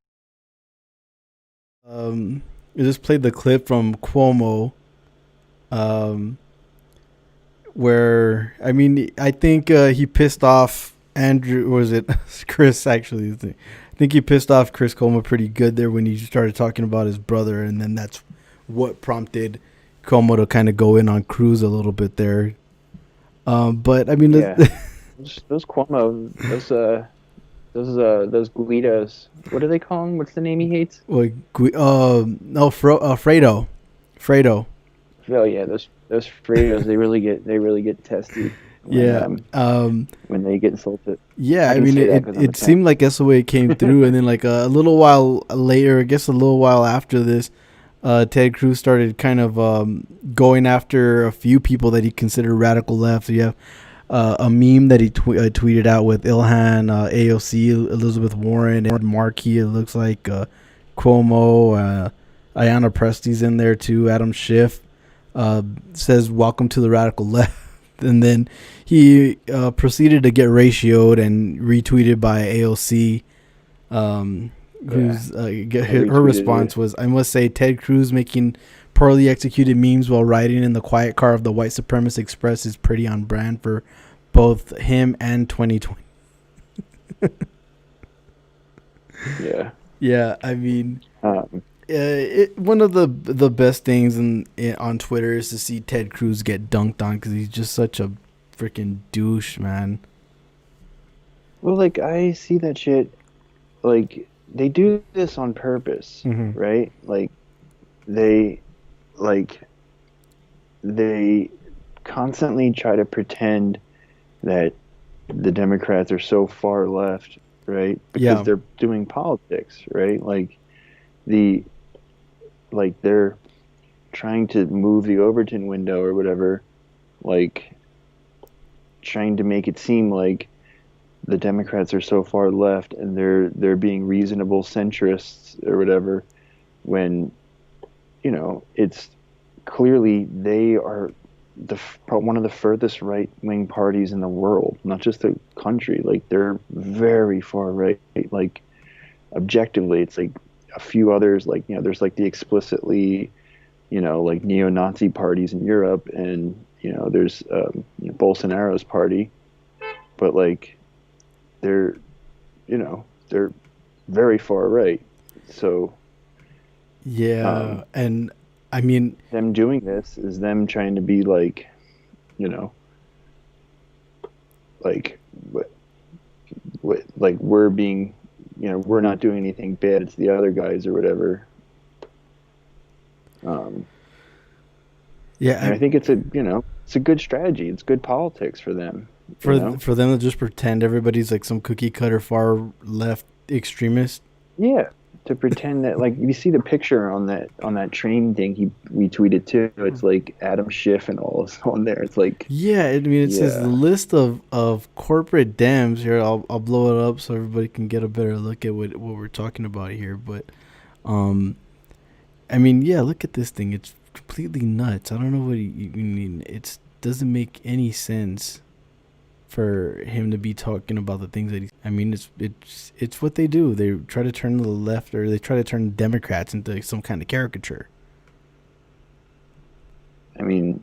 I just played the clip from Cuomo, where, I mean, I think he pissed off Andrew, or was it Chris, actually? I think he pissed off Chris Cuomo pretty good there when he started talking about his brother, and then that's what prompted Cuomo to kind of go in on Cruz a little bit there. But, I mean... Yeah. those Cuomo, those Guidos, what do they call him? What's the name he hates? Well, Fredo. Oh yeah, those Fredos, they really get testy. When they get insulted. Yeah, I mean, it seemed like that's the way it came through, and then like a little while later, I guess a little while after this, Ted Cruz started kind of going after a few people that he considered radical left. So you have a meme that he tweeted out with Ilhan, AOC, Elizabeth Warren, and Markey. It looks like Cuomo, Ayanna Presti's in there too. Adam Schiff says, "Welcome to the radical left," and then he proceeded to get ratioed and retweeted by AOC. Her response was, "I must say, Ted Cruz making poorly executed memes while riding in the quiet car of the white supremacist express is pretty on brand for both him and 2020. Yeah. I mean, one of the best things on Twitter is to see Ted Cruz get dunked on because he's just such a freaking douche, man. Well, like, I see that shit. Like, they do this on purpose, right? Like, they constantly try to pretend that the Democrats are so far left, right? Because they're doing politics, right? Like they're trying to move the Overton window or whatever like trying to make it seem like the Democrats are so far left and they're being reasonable centrists or whatever, when, you know, it's clearly they are one of the furthest right-wing parties in the world, not just the country. Like, they're very far right. Like, objectively, it's like a few others, like, you know, there's like the explicitly, you know, like neo-Nazi parties in Europe, and, you know, there's you know, Bolsonaro's party, but like they're, you know, they're very far right. So yeah, and I mean, them doing this is them trying to be like, you know, like what like we're being, you know, we're not doing anything bad, it's the other guys or whatever. Yeah, and I think it's a, you know, it's a good strategy. It's good politics for them. For them to just pretend everybody's like some cookie cutter far left extremist. Yeah, to pretend that, like, you see the picture on that train thing we tweeted too. It's like Adam Schiff and all is on there. It's like, yeah, I mean, it says the list of corporate Dems here. I'll blow it up so everybody can get a better look at what we're talking about here. But I mean, yeah, look at this thing. It's completely nuts. I don't know what you mean. It doesn't make any sense for him to be talking about the things that he. I mean, it's what they do. They try to turn the left, or they try to turn Democrats into some kind of caricature. I mean,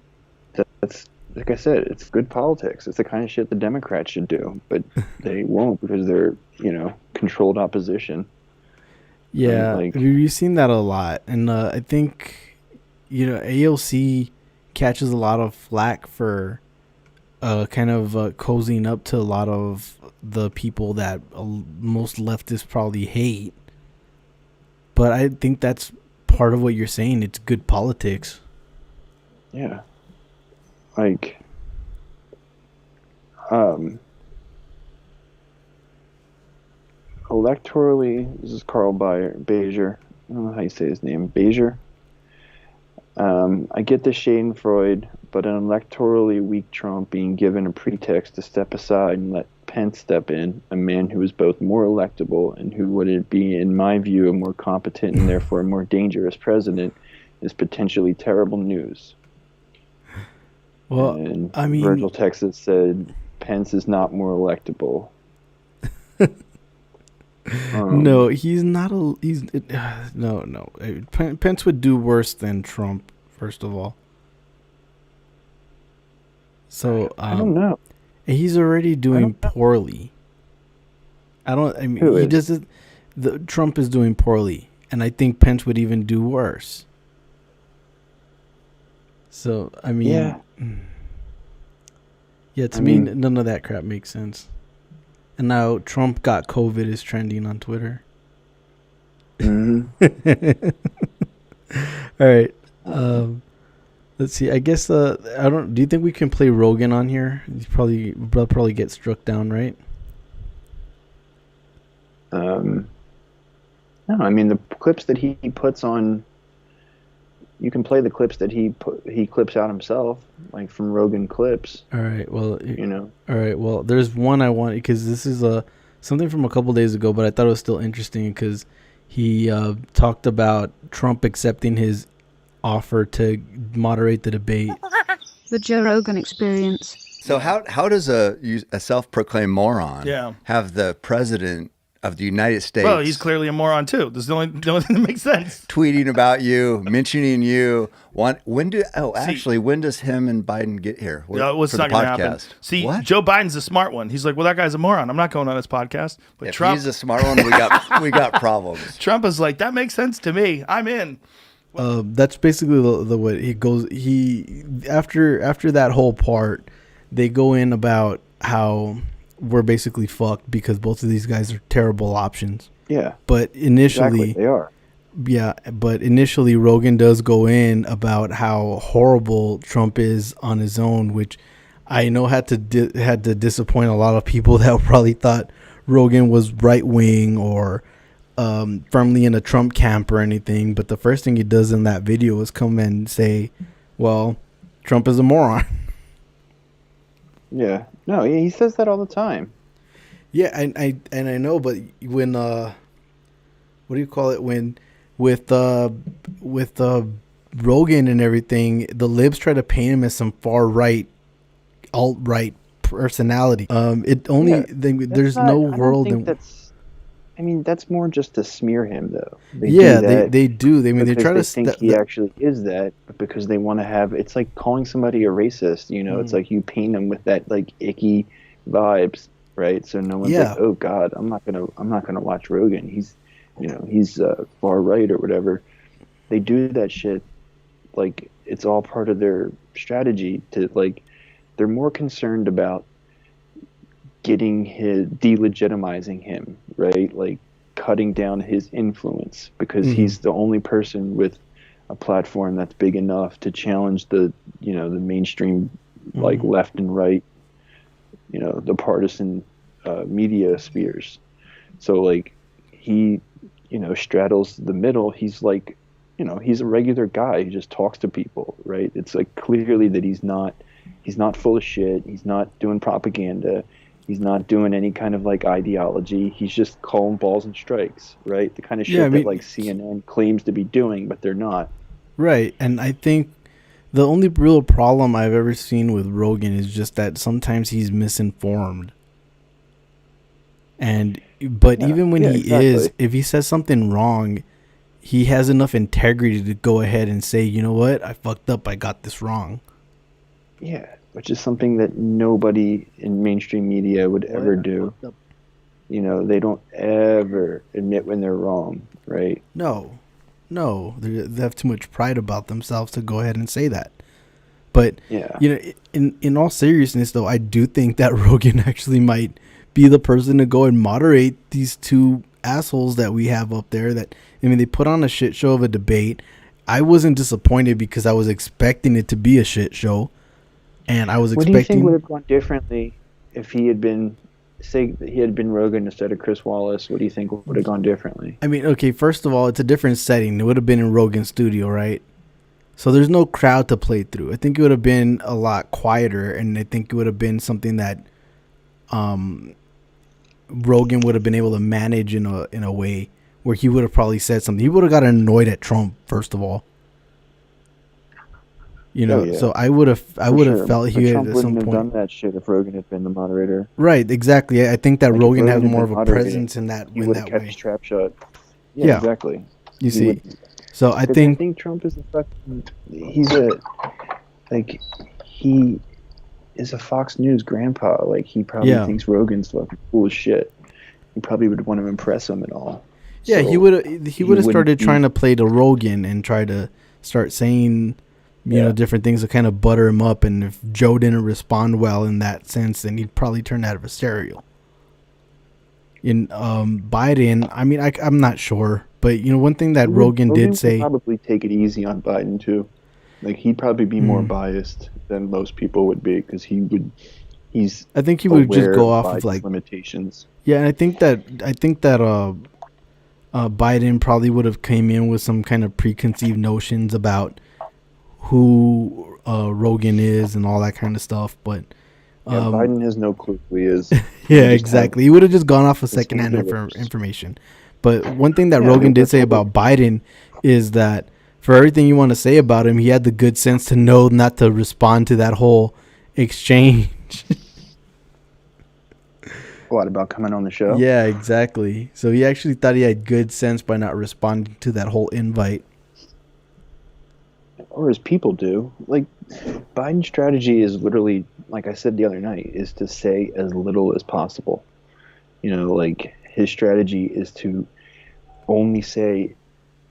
that's, like I said, it's good politics. It's the kind of shit the Democrats should do, but they won't because they're, you know, controlled opposition. Yeah, we've seen that a lot, and I think, you know, AOC catches a lot of flack for kind of cozying up to a lot of the people that most leftists probably hate. But I think that's part of what you're saying. It's good politics. Yeah. Like, electorally, this is Carl Bejer. I don't know how you say his name. Bejer. I get the Schadenfreude, but an electorally weak Trump being given a pretext to step aside and let Pence step in, a man who is both more electable and who would be, in my view, a more competent and therefore a more dangerous president, is potentially terrible news. Well, and I mean, Virgil Texas said Pence is not more electable. No, he's not. No. Pence would do worse than Trump. First of all, so I don't know. He's already doing poorly. I mean, he doesn't. Trump is doing poorly, and I think Pence would even do worse. So I mean, yeah. To me, none of that crap makes sense. And now Trump got COVID is trending on Twitter. Mm-hmm. All right. Let's see. I guess I don't. Do you think we can play Rogan on here? He's probably get struck down, right? No, I mean the clips that he puts on. You can play the clips that he clips out himself, like from Rogan clips. All right. Well, you know. All right. Well, there's one I want because this is something from a couple days ago, but I thought it was still interesting because he talked about Trump accepting his offer to moderate the debate. The Joe Rogan Experience. So how does a self-proclaimed moron Yeah. have the president of the United States? Well, he's clearly a moron too. This is the only thing that makes sense. Tweeting about you, mentioning you. When does him and Biden get here? What's not going to happen? See, what? Joe Biden's a smart one. He's like, well, that guy's a moron. I'm not going on his podcast. But if Trump, he's a smart one, we got problems. Trump is like, that makes sense to me. I'm in. That's basically the way he goes. He after that whole part, they go in about how we're basically fucked because both of these guys are terrible options. Yeah. But initially, exactly, they are. Yeah, but initially Rogan does go in about how horrible Trump is on his own, which I know had to disappoint a lot of people that probably thought Rogan was right wing or firmly in a Trump camp or anything. But the first thing he does in that video is come and say, well, Trump is a moron. Yeah. No, he says that all the time. Yeah, I know, but when what do you call it, when with Rogan and everything, the libs try to paint him as some far right, alt right personality. It only there's no world. I mean, that's more just to smear him, though. They do. I mean, they try to think he actually is that, but because they want to have. It's like calling somebody a racist. You know, it's like you paint them with that like icky vibes, right? So no one's like, oh God, I'm not gonna watch Rogan. He's far right or whatever. They do that shit. Like it's all part of their strategy to like. They're more concerned about delegitimizing him, right? Like cutting down his influence because he's the only person with a platform that's big enough to challenge the mainstream, like left and right, the partisan media spheres. So like he, straddles the middle. He's like, he's a regular guy. He just talks to people, right? It's like clearly that he's not full of shit. He's not doing propaganda. He's not doing any kind of like ideology. He's just calling balls and strikes, right? The kind of shit that like CNN claims to be doing, but they're not. Right. And I think the only real problem I've ever seen with Rogan is just that sometimes he's misinformed. But even when is, if he says something wrong, he has enough integrity to go ahead and say, you know what, I fucked up. I got this wrong. Yeah. Which is something that nobody in mainstream media would ever do. They don't ever admit when they're wrong, right? No, they have too much pride about themselves to go ahead and say that. But in all seriousness, though, I do think that Rogan actually might be the person to go and moderate these two assholes that we have up there. That they put on a shit show of a debate. I wasn't disappointed because I was expecting it to be a shit show. And I was expecting. What do you think would have gone differently if he had been, say, he had been Rogan instead of Chris Wallace? What do you think would have gone differently? I mean, okay, first of all, it's a different setting. It would have been in Rogan's studio, right? So there's no crowd to play through. I think it would have been a lot quieter, and I think it would have been something that Rogan would have been able to manage in a way where he would have probably said something. He would have got annoyed at Trump, first of all. So I would have felt he had at some point have done that shit if Rogan had been the moderator. Right, exactly. I think that Rogan has more of a presence in that. He would have kept his trap shut. Yeah, exactly. You see, so I think Trump is he is a Fox News grandpa. Like he probably thinks Rogan's fucking cool as shit. He probably would want to impress him and all. Yeah, so he would have started trying to play to Rogan and try to start saying. Different things to kind of butter him up, and if Joe didn't respond well in that sense, then he'd probably turn adversarial. In Biden, I mean, I'm not sure, but one thing that Rogan did say, probably take it easy on Biden too. Like he'd probably be more biased than most people would be because I think he would just go off of like limitations. Yeah, and I think that Biden probably would have came in with some kind of preconceived notions about who Rogan is and all that kind of stuff, but Biden has no clue who he is. Yeah, exactly. He would have just gone off of secondhand information. But one thing that Rogan did say about Biden is that for everything you want to say about him, he had the good sense to know not to respond to that whole exchange. What about coming on the show? Yeah, exactly. So he actually thought he had good sense by not responding to that whole invite. Or as people do. Like, Biden's strategy is literally, like I said the other night, is to say as little as possible. Like, his strategy is to only say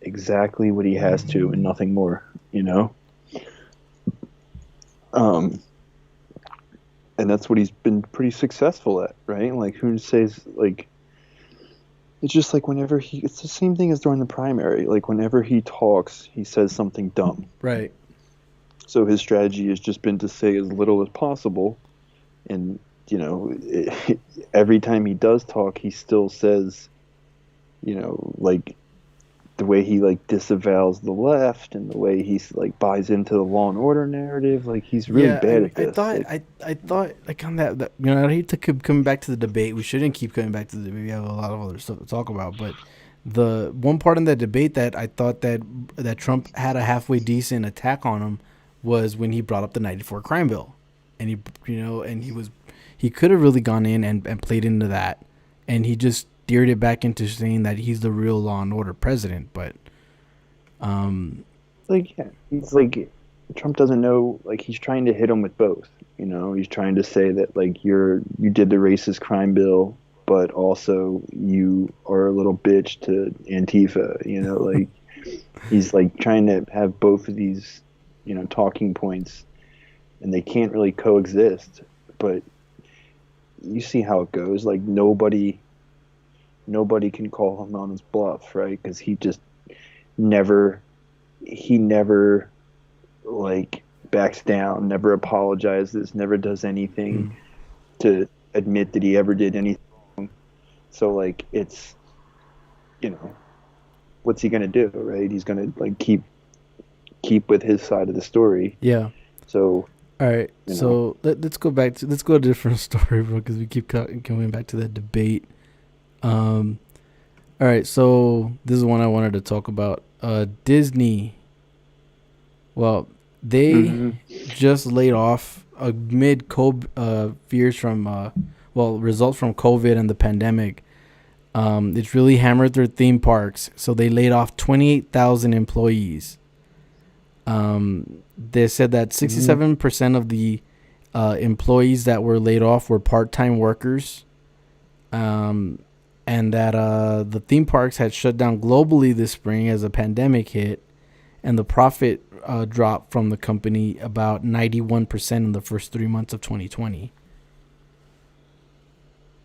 exactly what he has to and nothing more, And that's what he's been pretty successful at, right? Like, who says, like, it's just like whenever it's the same thing as during the primary. Like whenever he talks, he says something dumb. Right. So his strategy has just been to say as little as possible. And, every time he does talk, he still says, like the way he like disavows the left and the way he's like buys into the Law and Order narrative. Like he's really bad at this. I thought like on that you know, I hate to keep coming back to the debate. We shouldn't keep coming back to the debate. We have a lot of other stuff to talk about, but the one part in that debate that I thought that Trump had a halfway decent attack on him was when he brought up the 94 crime bill. And he could have really gone in and played into that, and he just steered it back into saying that he's the real Law and Order president. But he's like Trump doesn't know, like he's trying to hit him with both. You know, he's trying to say that like you did the racist crime bill, but also you are a little bitch to Antifa. You know, like he's like trying to have both of these, you know, talking points, and they can't really coexist. But you see how it goes. Like nobody can call him on his bluff, right? Because he never like backs down, never apologizes, never does anything to admit that he ever did anything. So like it's, you know, what's he gonna do, right? He's gonna like keep with his side of the story. Yeah. So all right. So let's go to a different story, bro, because we keep coming back to that debate. All right. So this is one I wanted to talk about. Disney. Well, they just laid off amid fears from results from COVID and the pandemic. It's really hammered their theme parks, so they laid off 28,000 employees. They said that 67% of the employees that were laid off were part-time workers, and that the theme parks had shut down globally this spring as a pandemic hit, and the profit dropped from the company about 91% in the first 3 months of 2020.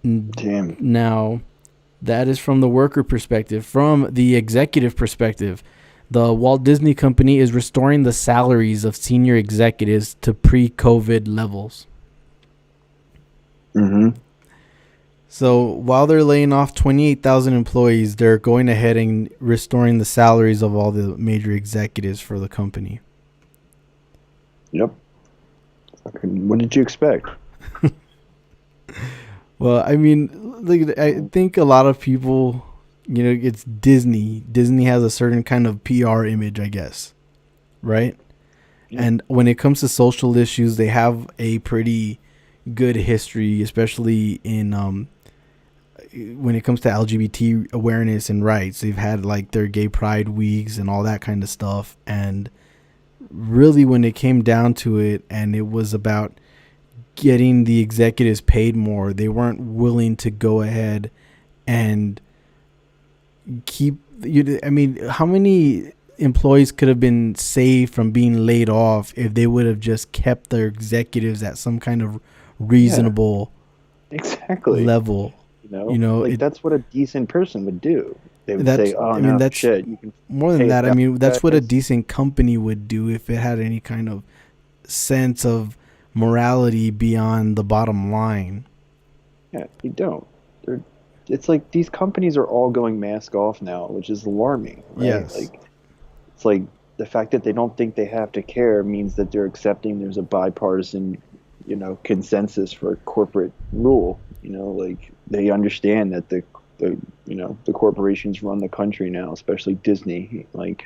Damn. Now, that is from the worker perspective. From the executive perspective, the Walt Disney Company is restoring the salaries of senior executives to pre-COVID levels. So while they're laying off 28,000 employees, they're going ahead and restoring the salaries of all the major executives for the company. Yep. What did you expect? Well, I mean, like, I think a lot of people, you know, it's Disney. Disney has a certain kind of PR image, I guess, right? Yeah. And when it comes to social issues, they have a pretty good history, especially in when it comes to LGBT awareness and rights. They've had like their gay pride weeks and all that kind of stuff. And really, when it came down to it, and it was about getting the executives paid more, they weren't willing to go ahead and keep. I mean, how many employees could have been saved from being laid off if they would have just kept their executives at some kind of reasonable level? You know, like that's what a decent person would do. They would say, "Oh, that's shit." You can more than that. I mean, that's what a decent company would do if it had any kind of sense of morality beyond the bottom line. Yeah, you don't. It's like these companies are all going mask off now, which is alarming. Right? Yes. Like, it's like the fact that they don't think they have to care means that they're accepting there's a bipartisan, you know, consensus for corporate rule. You know, like they understand that the corporations run the country now, especially Disney. Like,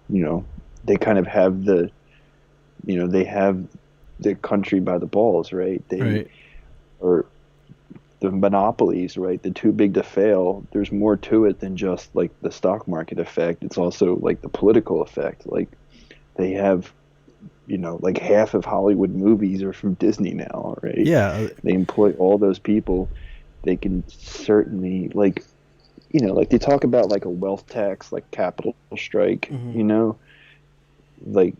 you know, they kind of have they have the country by the balls, right? Or the monopolies, right? The too big to fail. There's more to it than just like the stock market effect. It's also like the political effect. Like they have, you know, like half of Hollywood movies are from Disney now, right? Yeah. They employ all those people. They can certainly, like, you know, like they talk about like a wealth tax, like capital strike, you know, like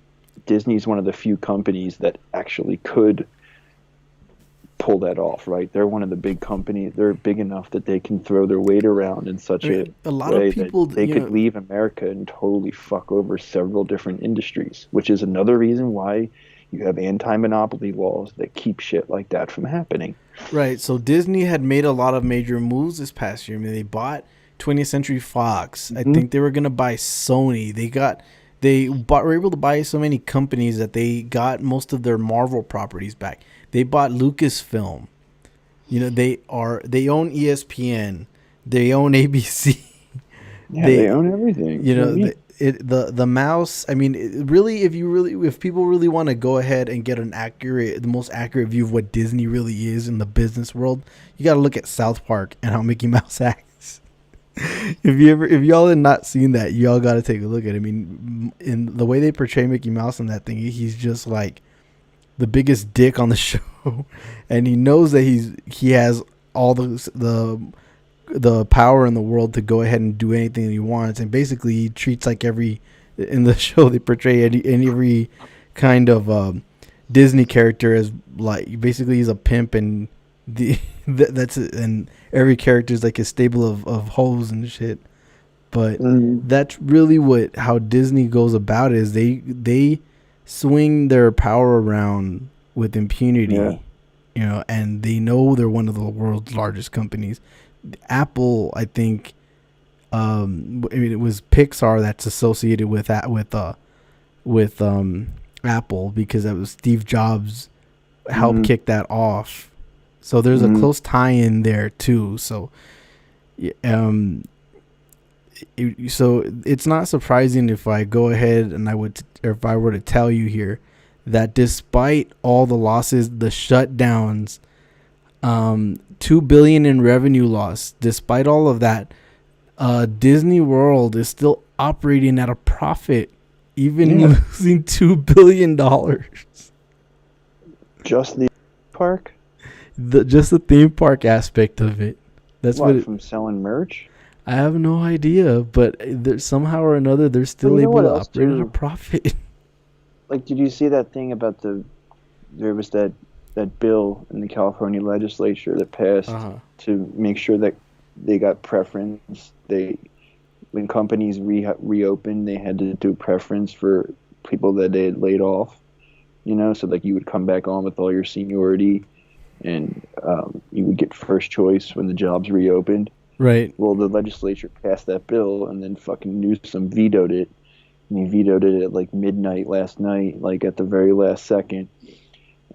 Disney's one of the few companies that actually could pull that off, right? They're one of the big companies. They're big enough that they can throw their weight around in such a lot way of people that they could leave America and totally fuck over several different industries, which is another reason why you have anti-monopoly laws that keep shit like that from happening. Right. So Disney had made a lot of major moves this past year. I mean, they bought 20th Century Fox. I think they were gonna buy Sony. Were able to buy so many companies that they got most of their Marvel properties back. They bought Lucasfilm. They own ESPN. They own ABC. Yeah, they own everything. The mouse. I mean, if people really want to go ahead and get the most accurate view of what Disney really is in the business world, you got to look at South Park and how Mickey Mouse acts. If y'all had not seen that, y'all got to take a look at it. I mean, in the way they portray Mickey Mouse in that thing, he's just like the biggest dick on the show, and he knows that he has all the power in the world to go ahead and do anything that he wants, and basically he treats in the show they portray every kind of Disney character as like basically he's a pimp, and that's it, and every character is like a stable of hoes and shit. But that's really how Disney goes about it, is they swing their power around with impunity, and they know they're one of the world's largest companies. Apple, I think, it was Pixar that's associated with Apple, because that was Steve Jobs helped kick that off. So there's a close tie-in there too. So, so it's not surprising if I go ahead and if I were to tell you here that despite all the losses, the shutdowns, $2 billion in revenue loss, despite all of that, Disney World is still operating at a profit, even losing $2 billion. Just the park? Just the theme park aspect of it. That's from selling merch? I have no idea, but somehow or another they're still able to operate at a profit. Like, did you see that thing about there was that bill in the California legislature that passed to make sure that they got preference. When companies reopened, they had to do preference for people that they had laid off. So like you would come back on with all your seniority, and you would get first choice when the jobs reopened. Right. Well, the legislature passed that bill, and then fucking Newsom vetoed it. And he vetoed it at like midnight last night, like at the very last second.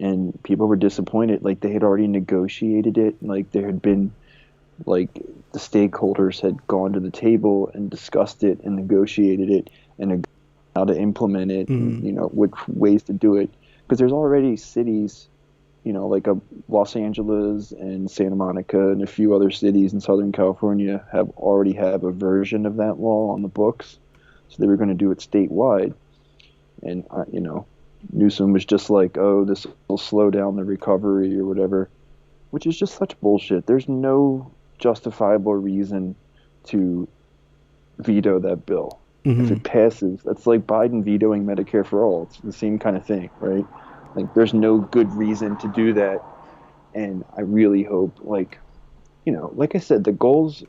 And people were disappointed. Like, they had already negotiated it. Like, there had been, like, the stakeholders had gone to the table and discussed it and negotiated it and how to implement it, and, which ways to do it. Because there's already cities, like Los Angeles and Santa Monica and a few other cities in Southern California already have a version of that law on the books. So they were going to do it statewide. And, Newsom was just like, oh, this will slow down the recovery or whatever, which is just such bullshit. There's no justifiable reason to veto that bill. If it passes, that's like Biden vetoing Medicare for all. It's the same kind of thing, right? Like, there's no good reason to do that. And I really hope, like I said, the goals,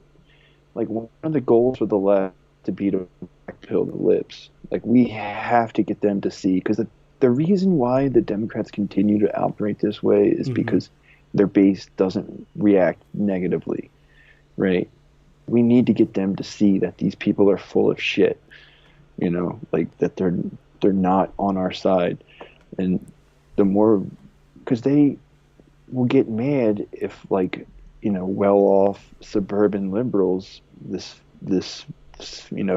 like one of the goals for the left to beat a black pill to lips, like we have to get them to see, because the reason why the Democrats continue to operate this way is because their base doesn't react negatively, right? We need to get them to see that these people are full of shit, like that they're not on our side. And the more, because they will get mad if, like, well-off suburban liberals, this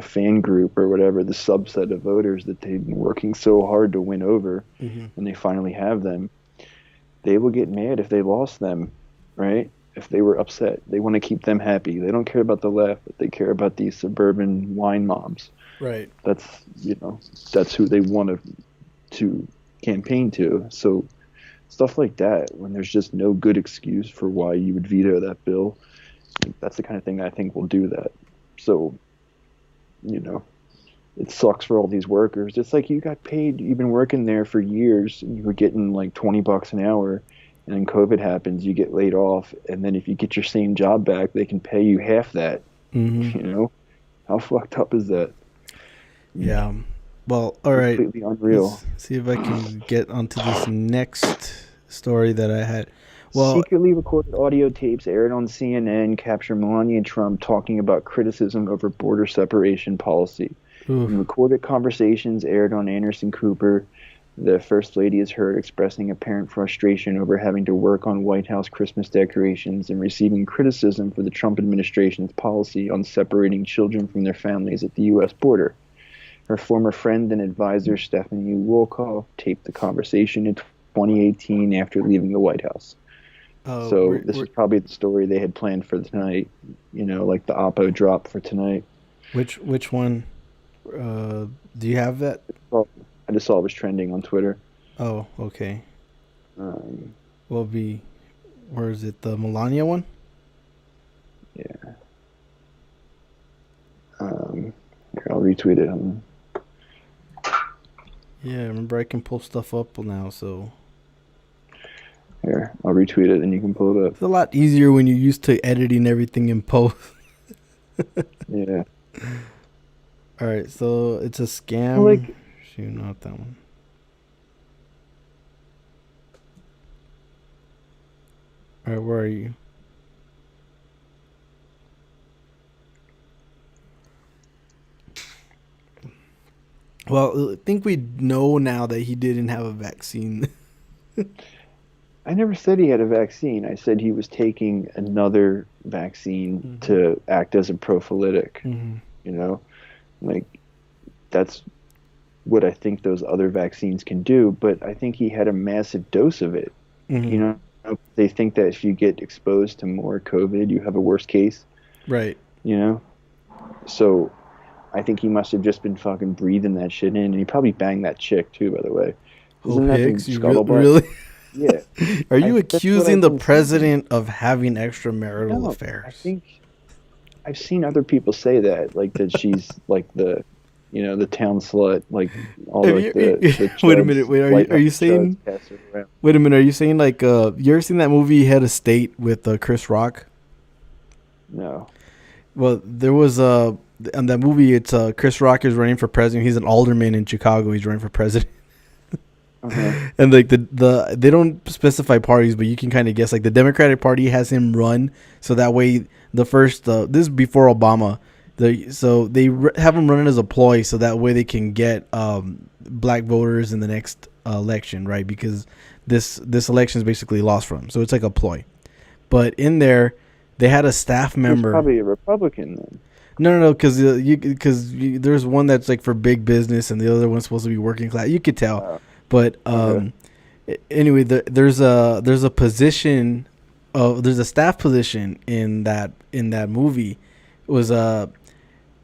fan group or whatever, the subset of voters that they've been working so hard to win over, when they finally have them, they will get mad if they lost them, right? If they were upset. They want to keep them happy. They don't care about the left, but they care about these suburban wine moms. Right. That's, that's who they want to campaign to. So stuff like that, when there's just no good excuse for why you would veto that bill, that's the kind of thing I think will do that. So, it sucks for all these workers. It's like you got paid, you've been working there for years, and you were getting like $20 an hour, and then COVID happens, you get laid off, and then if you get your same job back, they can pay you half that. How fucked up is that? Yeah. Well, all right. Completely unreal. Let's see if I can get onto this next story that I had. Well, secretly recorded audio tapes aired on CNN capture Melania and Trump talking about criticism over border separation policy. And recorded conversations aired on Anderson Cooper. The First Lady is heard expressing apparent frustration over having to work on White House Christmas decorations and receiving criticism for the Trump administration's policy on separating children from their families at the U.S. border. Her former friend and advisor, Stephanie Wolkoff, taped the conversation in 2018 after leaving the White House. So this is probably the story they had planned for tonight, like the Oppo drop for tonight. Which one? Do you have that? I just saw it was trending on Twitter. Oh, okay. Where is it? The Melania one? Yeah. Here, I'll retweet it. Yeah, remember I can pull stuff up now, so. Here, I'll retweet it and you can pull it up. It's a lot easier when you're used to editing everything in post. Yeah. All right, so it's a scam. Shoot, not that one. All right, where are you? Well, I think we know now that he didn't have a vaccine. I never said he had a vaccine. I said he was taking another vaccine to act as a prophylactic. That's what I think those other vaccines can do, but I think he had a massive dose of it. They think that if you get exposed to more COVID, you have a worse case. Right. So I think he must have just been fucking breathing that shit in, and he probably banged that chick too, by the way. Isn't that Hicks, the you scuttlebutt? really? Yeah. Are you accusing the president of having extramarital affairs? I think I've seen other people say that, like that she's like the town slut, like all like the wait a minute, are you saying? Wait a minute, are you saying like you ever seen that movie Head of State with Chris Rock? No. Well, there was in that movie. It's Chris Rock is running for president. He's an alderman in Chicago. He's running for president. And like they don't specify parties, but you can kind of guess. Like the Democratic Party has him run, so that way the first this is before Obama. So they have him running as a ploy, so that way they can get black voters in the next election, right? Because this election is basically lost for him, so it's like a ploy. But in there, they had a staff member. He's probably a Republican then. No, because there's one that's like for big business, and the other one's supposed to be working class. You could tell. But anyway, there's a position, there's a staff position in that movie. It was what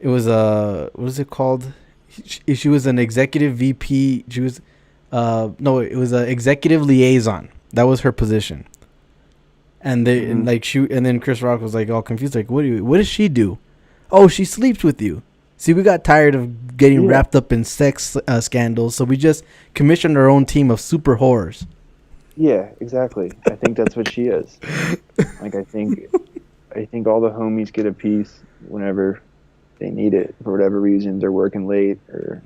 is it called? She was an executive VP. She was it was an executive liaison. That was her position. And they and then Chris Rock was like all confused, like what does she do? Oh, she sleeps with you. See, we got tired of getting wrapped up in sex scandals, so we just commissioned our own team of super whores. Yeah, exactly. I think that's what she is. Like, I think all the homies get a piece whenever they need it for whatever reason. They're working late or,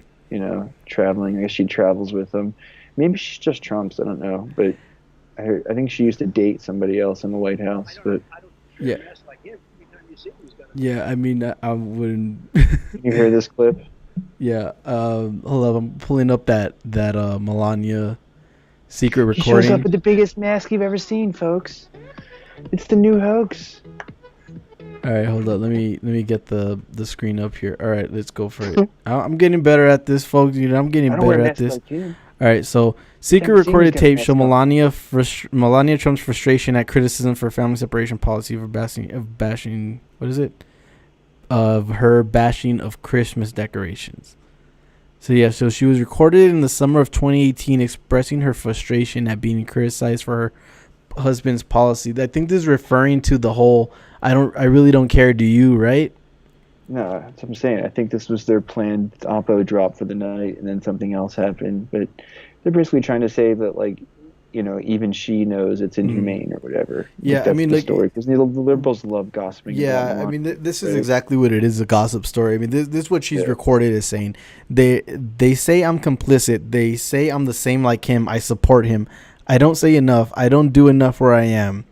traveling. I guess she travels with them. Maybe she's just Trump's. I don't know. But I think she used to date somebody else in the White House. But yeah. Yeah, I mean, I wouldn't. You hear this clip? Yeah. Hold up, I'm pulling up that Melania secret recording. She shows up with the biggest mask you've ever seen, folks. It's the new hoax. All right, hold up. Let me get the screen up here. All right, let's go for it. I'm getting better at this, folks. I'm getting better at this. All right, so secret recorded tape show Melania Trump's frustration at criticism for family separation policy of bashing. What is it? Of her bashing of Christmas decorations. So yeah, so she was recorded in the summer of 2018 expressing her frustration at being criticized for her husband's policy. I think this is referring to the whole I really don't care, do you, right? No, that's what I'm saying. I think this was their planned Oppo drop for the night, and then something else happened. But they're basically trying to say that, like, even she knows it's inhumane or whatever. Yeah, I mean, the story, because the liberals love gossiping. Yeah, I mean, this is exactly what it is—a gossip story. I mean, this is what she's recorded as saying. They say I'm complicit. They say I'm the same like him. I support him. I don't say enough. I don't do enough where I am.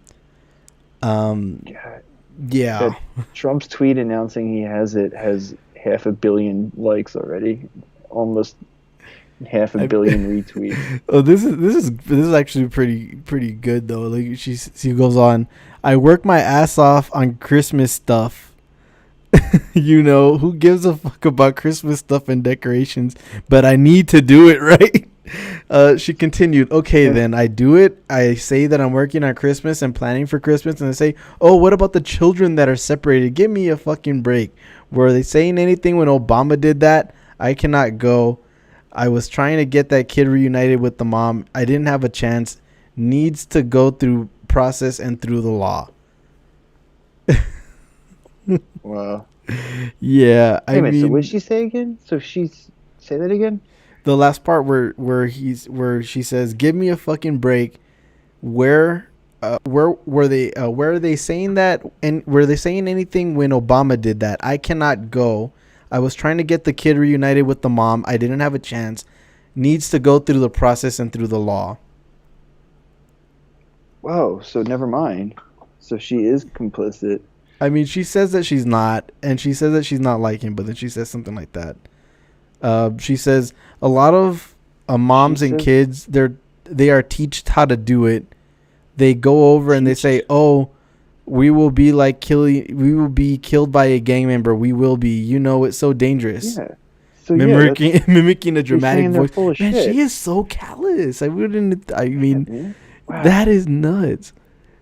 Yeah. Trump's tweet announcing he has 500 million likes already, almost 500 million retweets. Oh, this is actually pretty good though. Like she goes on, I work my ass off on Christmas stuff. You know, who gives a fuck about Christmas stuff and decorations? But I need to do it, right? She continued, okay, then I do it. I say that I'm working on Christmas and planning for Christmas. And I say, oh, what about the children that are separated? Give me a fucking break. Were they saying anything when Obama did that? I cannot go. I was trying to get that kid reunited with the mom. I didn't have a chance. Needs to go through process and through the law. Wow. Yeah, I mean, so what did she say again? Say that again. The last part where she says, "Give me a fucking break." Where were they saying that? And were they saying anything when Obama did that? I cannot go. I was trying to get the kid reunited with the mom. I didn't have a chance. Needs to go through the process and through the law. Whoa. So never mind. So she is complicit. I mean, she says that she's not, and she says that she's not like him, but then she says something like that. She says a lot of moms and kids, they are taught how to do it. They go over and they say, "Oh, we will be killed by a gang member. We will be. You know, it's so dangerous." Yeah. So mimicking a dramatic voice. Man, shit. she is so callous. I mean, wow. That is nuts.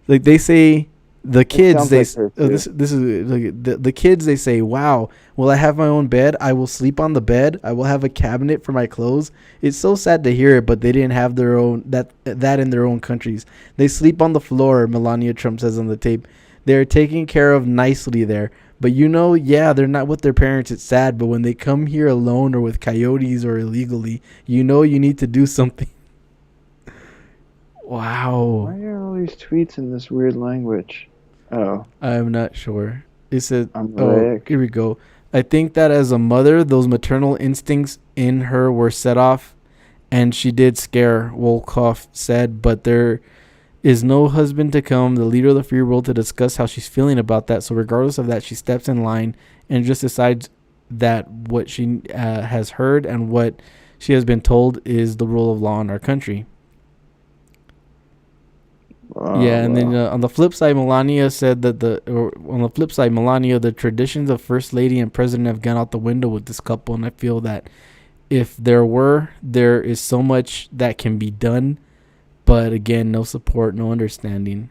Like they say. The kids, they this is like the kids. They say, "Wow, will I have my own bed? I will sleep on the bed. I will have a cabinet for my clothes." It's so sad to hear it, but they didn't have their own that in their own countries. They sleep on the floor. Melania Trump says on the tape, they're taken care of nicely there. But you know, yeah, they're not with their parents. It's sad, but when they come here alone or with coyotes or illegally, you know, you need to do something. Wow. Why are all these tweets in this weird language? Oh, I'm not sure. It said, oh, here we go. I think that as a mother, those maternal instincts in her were set off, and she did scare, Wolkoff said, but there is no husband to come, the leader of the free world, to discuss how she's feeling about that. So regardless of that, she steps in line and just decides that what she has heard and what she has been told is the rule of law in our country. Yeah, and then on the flip side, Melania said that the traditions of First Lady and President have gone out the window with this couple, and I feel that if there is so much that can be done, but again, no support, no understanding.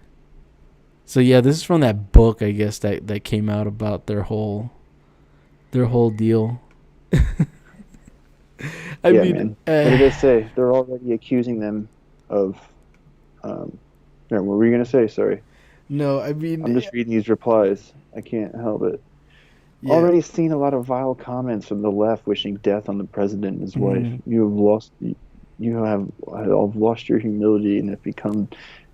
So yeah, this is from that book, I guess, that came out about their whole deal. I mean, man. What did they say? They're already accusing them of. What were you going to say? Sorry. No, I mean... I'm just reading these replies. I can't help it. Yeah. Already seen a lot of vile comments from the left wishing death on the president and his wife. You have lost your humility and have become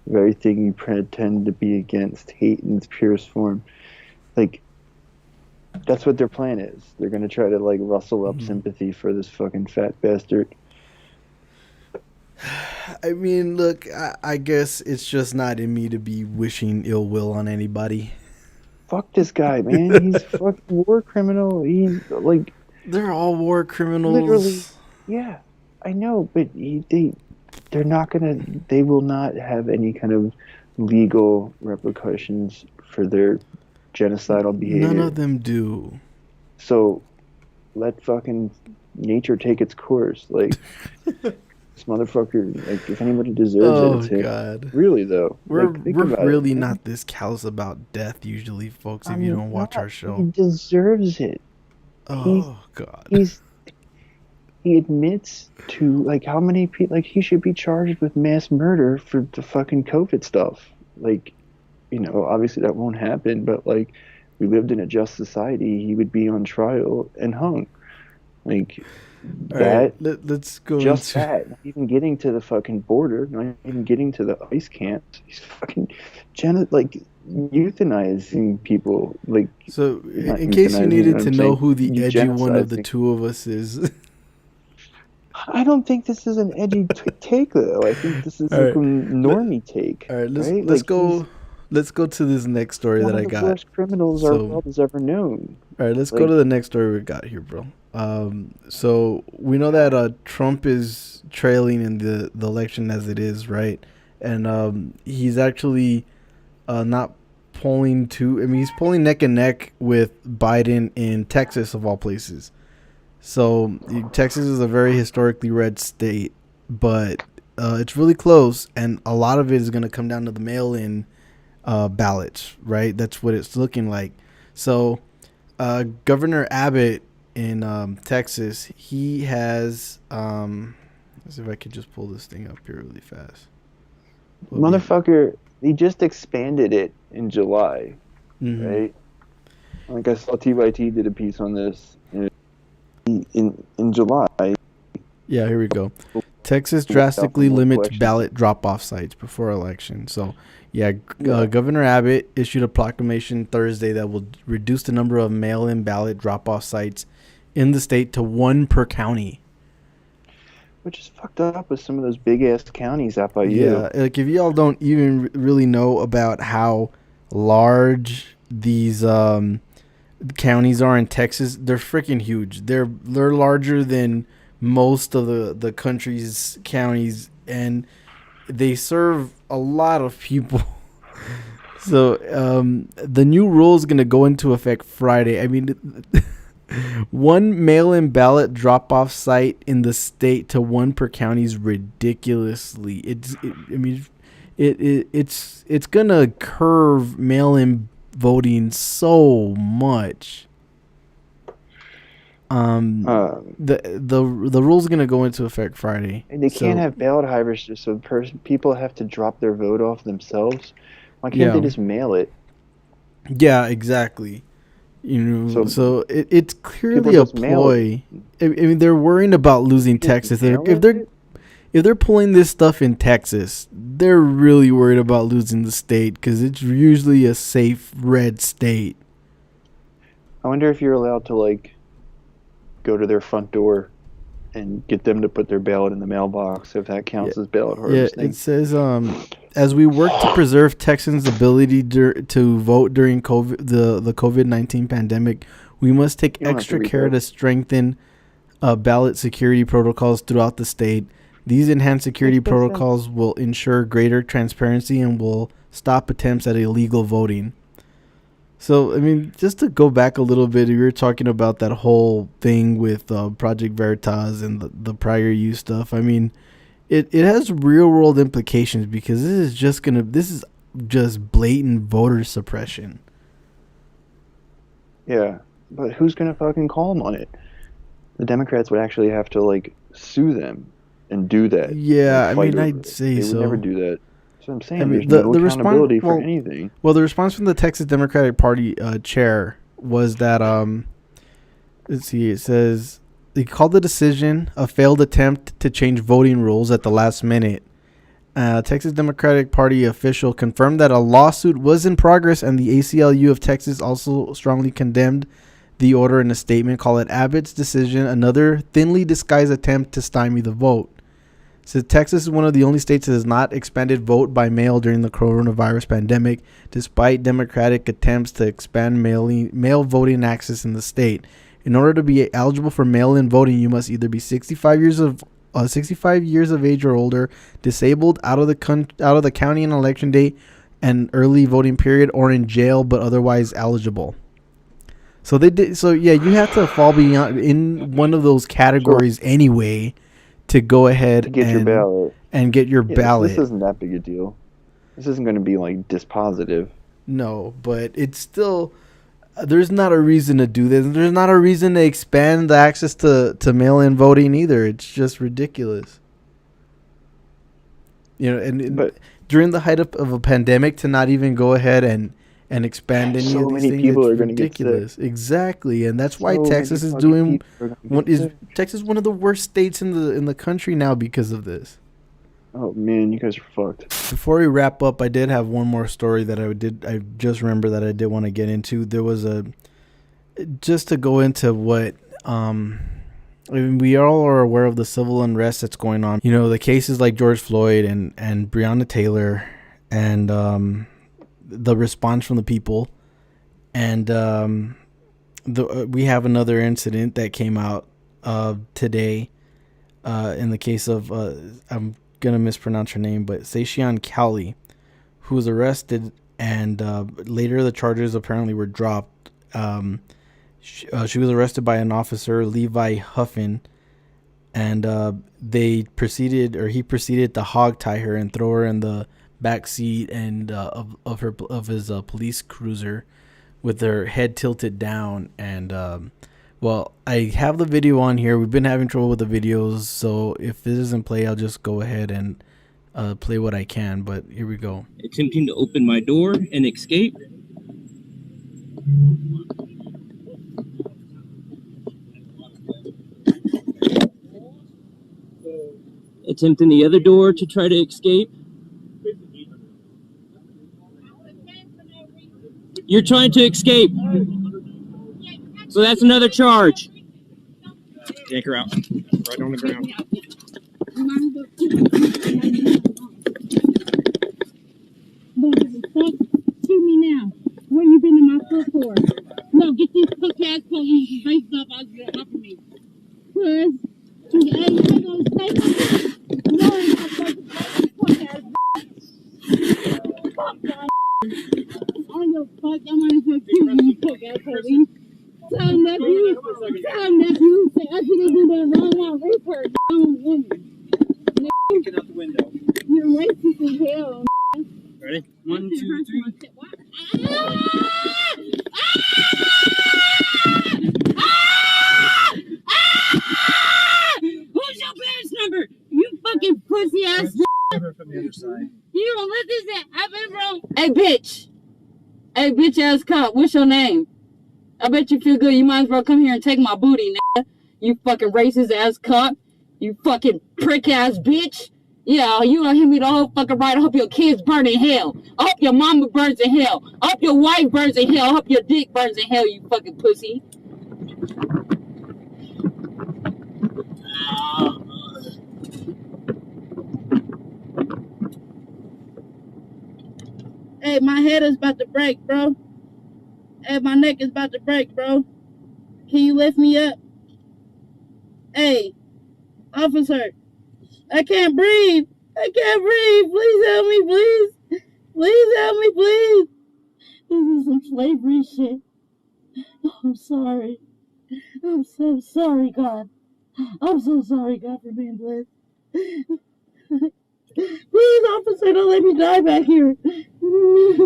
the very thing you pretend to be against. Hate in its purest form. Like, that's what their plan is. They're going to try to, like, rustle up sympathy for this fucking fat bastard. I mean, look, I guess it's just not in me to be wishing ill will on anybody. Fuck this guy, man. He's a fucking war criminal. He's like... They're all war criminals. Literally. Yeah, I know, but they're not gonna... They will not have any kind of legal repercussions for their genocidal behavior. None of them do. So, let fucking nature take its course. Like... This motherfucker, like, if anybody deserves it, it's God. Him. Really, though. We're like, really not this callous about death usually, folks, if you don't watch our show. He deserves it. God. He admits to, like, how many people, like, he should be charged with mass murder for the fucking COVID stuff. Like, you know, obviously that won't happen, but, like, we lived in a just society, he would be on trial and hung. Like... That right, let's go just that. Not even getting to the fucking border, not even getting to the ice camps. He's fucking euthanizing people. Like, so, in case you needed to know who the edgy one of the two of us is, I don't think this is an edgy take, though. I think this is like a normie take. All right, let's go. Let's go to this next story that I got. One of the worst criminals our world has ever known. All right, let's go to the next story we got here, bro. So we know that Trump is trailing in the election as it is, right? And he's actually not polling too. I mean, he's polling neck and neck with Biden in Texas, of all places. So Texas is a very historically red state, but it's really close, and a lot of it is going to come down to the mail-in ballots, right? That's what it's looking like. So Governor Abbott in Texas, he has let's see if I could just pull this thing up here really fast. Motherfucker, he just expanded it in July, right? Like I saw TYT did a piece on this in July. Yeah, here we go. Texas drastically limits ballot drop-off sites before election. So, Governor Abbott issued a proclamation Thursday that will reduce the number of mail-in ballot drop-off sites in the state to 1 per county. Which is fucked up with some of those big-ass counties out by you. Yeah, like if y'all don't even really know about how large these counties are in Texas, they're freaking huge. They're larger than most of the country's counties, and they serve a lot of people. So the new rule is going to go into effect Friday. I mean, one mail-in ballot drop-off site in the state to 1 per county is ridiculously. It's gonna curve mail-in voting so much. The rule's gonna go into effect Friday. And they can't have ballot harvesters, so people have to drop their vote off themselves. Why can't they just mail it? Yeah, exactly. So it's clearly a ploy. I mean, they're worrying about losing Texas. If they're pulling this stuff in Texas, they're really worried about losing the state because it's usually a safe red state. I wonder if you're allowed to go to their front door and get them to put their ballot in the mailbox, if that counts as ballot harvesting. Yeah, it says, as we work to preserve Texans' ability to vote during the COVID-19 pandemic, we must take extra care to strengthen ballot security protocols throughout the state. These enhanced security protocols will ensure greater transparency and will stop attempts at illegal voting. So, I mean, just to go back a little bit, we were talking about that whole thing with Project Veritas and the prior use stuff. I mean, it has real world implications because this is just blatant voter suppression. Yeah, but who's gonna fucking call them on it? The Democrats would actually have to sue them and do that. Yeah, I mean, I'd say they so. would never do that. That's what I'm saying. I mean, there's no accountability for anything. Well, the response from the Texas Democratic Party chair was that, let's see, it says, he called the decision a failed attempt to change voting rules at the last minute. Texas Democratic Party official confirmed that a lawsuit was in progress, and the ACLU of Texas also strongly condemned the order in a statement, calling Abbott's decision another thinly disguised attempt to stymie the vote. So Texas is one of the only states that has not expanded vote by mail during the coronavirus pandemic, despite Democratic attempts to expand mail voting access in the state. In order to be eligible for mail-in voting, you must either be 65 years of age or older, disabled, out of the county on election day and early voting period, or in jail but otherwise eligible. So they did. So yeah, you have to fall beyond in one of those categories anyway to go ahead and get your ballot. And get your ballot. This isn't that big a deal. This isn't going to be dispositive. No, but it's still. There's not a reason to do this. There's not a reason to expand the access to mail-in voting either. It's just ridiculous. But during the height of a pandemic, to not even go ahead and expand any of these things, people it's are going to get ridiculous. Exactly, and that's why Texas is doing. Texas one of the worst states in the country now because of this. Oh man, you guys are fucked. Before we wrap up, I did have one more story that I just remember that I did want to get into. There was just to go into what I mean, we all are aware of the civil unrest that's going on. You know, the cases like George Floyd and Breonna Taylor, and the response from the people. And we have another incident that came out today in the case of, I'm going to mispronounce her name, but Shatean Cowley, who was arrested, and later the charges apparently were dropped. She was arrested by an officer, Levi Huffin, and he proceeded to hog tie her and throw her in the back seat and of his police cruiser with her head tilted down. And well, I have the video on here. We've been having trouble with the videos, so if this doesn't play, I'll just go ahead and play what I can. But here we go. Attempting to open my door and escape. Attempting the other door to try to escape. You're trying to escape. So that's another charge. Yank her out. Right on the ground. To me now. What you been in my foot for? No, get these cook ass police based up out your upper me. Cause you ain't gonna stay on your fuck, I might as well kill you, cook ass police. Tell nephew, say I shouldn't do that wrong now. Rape her, young woman. Get out the window. You're racist as hell. Ready? 1, 2, 3. Who's your badge number? You fucking pussy ass. From the other side. You don't let this happen, bro. Hey, bitch. Hey, bitch ass cop. What's your name? I bet you feel good. You might as well come here and take my booty, nigga. You fucking racist ass cop. You fucking prick ass bitch. Yeah, you gonna hit me the whole fucking ride. I hope your kids burn in hell. I hope your mama burns in hell. I hope your wife burns in hell. I hope your dick burns in hell, you fucking pussy. Hey, my head is about to break, bro. Hey, my neck is about to break, bro. Can you lift me up? Hey, officer. I can't breathe. I can't breathe. Please help me, please. Please help me, please. This is some slavery shit. I'm sorry. I'm so sorry, God. I'm so sorry, God, for being blessed. Please, officer, don't let me die back here. Please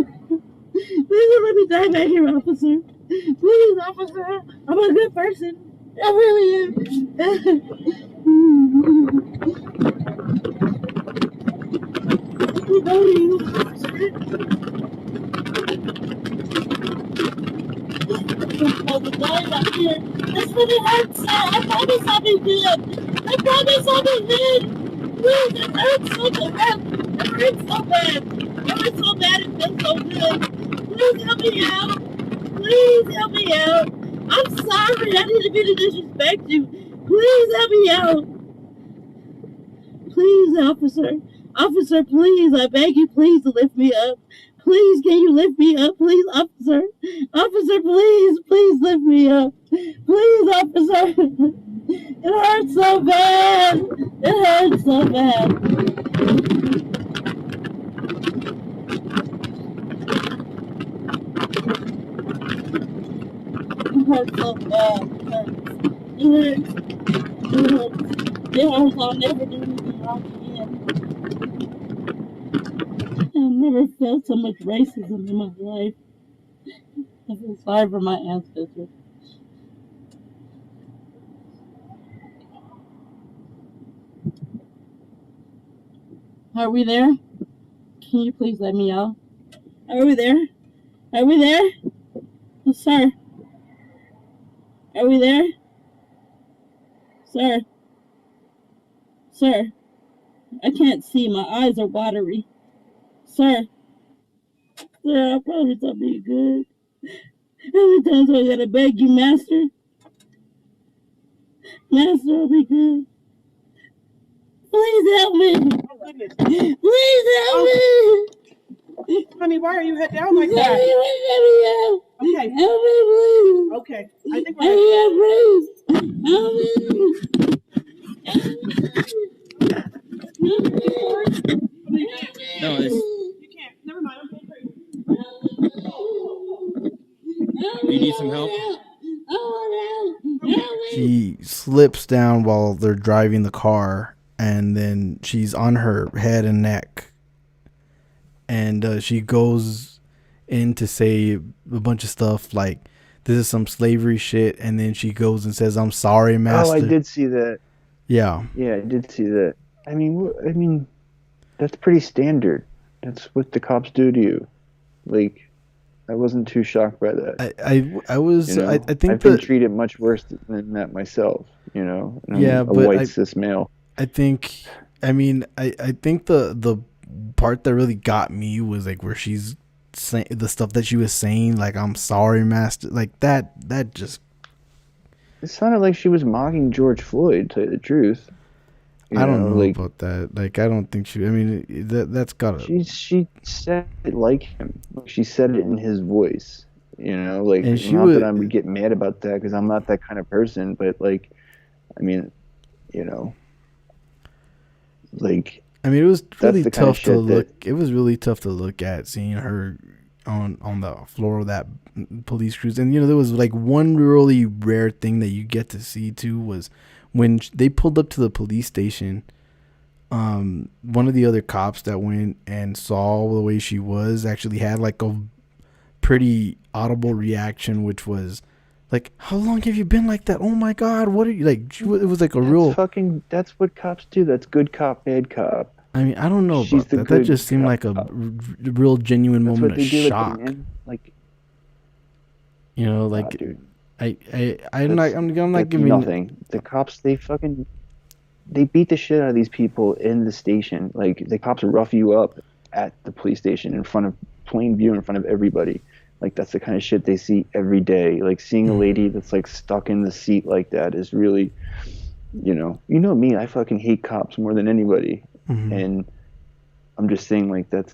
don't let me die back here, officer. Please, officer. I'm a good person. I really am. Go to you, officer. I'm dying back here. This really hurts, sir. I promise I'll be good. I promise I'll be good. Please, it hurts so bad. It hurts so bad. It hurts so bad. It feels so good. Please help me out. Please help me out. I'm sorry. I didn't mean to disrespect you. Please help me out. Please, officer. Officer, please. I beg you, please, to lift me up. Please, can you lift me up? Please, officer. Officer, please. Please lift me up. Please, officer. It hurts so bad. It hurts so bad. It hurts so bad. It hurts. It hurts. It hurts. I'll never do anything wrong again. I've never felt so much racism in my life. I feel sorry for my ancestors. Are we there? Can you please let me out? Are we there? Are we there? Oh, sir. Are we there? Sir. Sir. I can't see. My eyes are watery. Sir. Sir, I promise I'll be good. How many times I gotta beg you, master? Yes, will be good. Please help me. Oh, goodness. Please help me. Honey, why are you head down like that? Okay. Help me, please. Okay. I think we're please. Help me. No, it's, You can't. Never mind. I'm getting crazy. you need some help? She slips down while they're driving the car, and then she's on her head and neck. And she goes in to say a bunch of stuff like, this is some slavery shit. And then she goes and says, I'm sorry, master. Oh, I did see that. Yeah. Yeah, I did see that. I mean, that's pretty standard. That's what the cops do to you. Like, I wasn't too shocked by that. I was, You know? I think I've been treated much worse than that myself, you know? And yeah, I'm a but white cis male. I think the part that really got me was like where she's saying the stuff that she was saying, like, I'm sorry, master, like that just, It sounded like she was mocking George Floyd, to tell you the truth. I don't know about that. Like, I don't think she, I mean, that's gotta. She said it like him. She said it in his voice. You know, like, And she not would- that I would get mad about that because I'm not that kind of person, but like, I mean, you know, like. I mean, it was really the kind of tough to shit look. It was really tough to look at, seeing her on the floor of that police cruise. And, you know, there was like one really rare thing that you get to see too was when they pulled up to the police station. One of the other cops that went and saw the way she was actually had like a pretty audible reaction, which was like, "How long have you been like that? Oh my God, what are you like?" It was like a real. That's what cops do. That's good cop, bad cop. I mean, I don't know She's about the that. That good just seemed cop. like a real genuine That's moment what of they do. shock. Like, You know, like dude. I'm not That's giving nothing. The cops, they beat the shit out of these people in the station. Like, the cops rough you up at the police station in front of plain view, in front of everybody. Like, that's the kind of shit they see every day. Like, seeing a lady that's like stuck in the seat like that is really, you know me. I fucking hate cops more than anybody. Mhm. And I'm just saying, like, this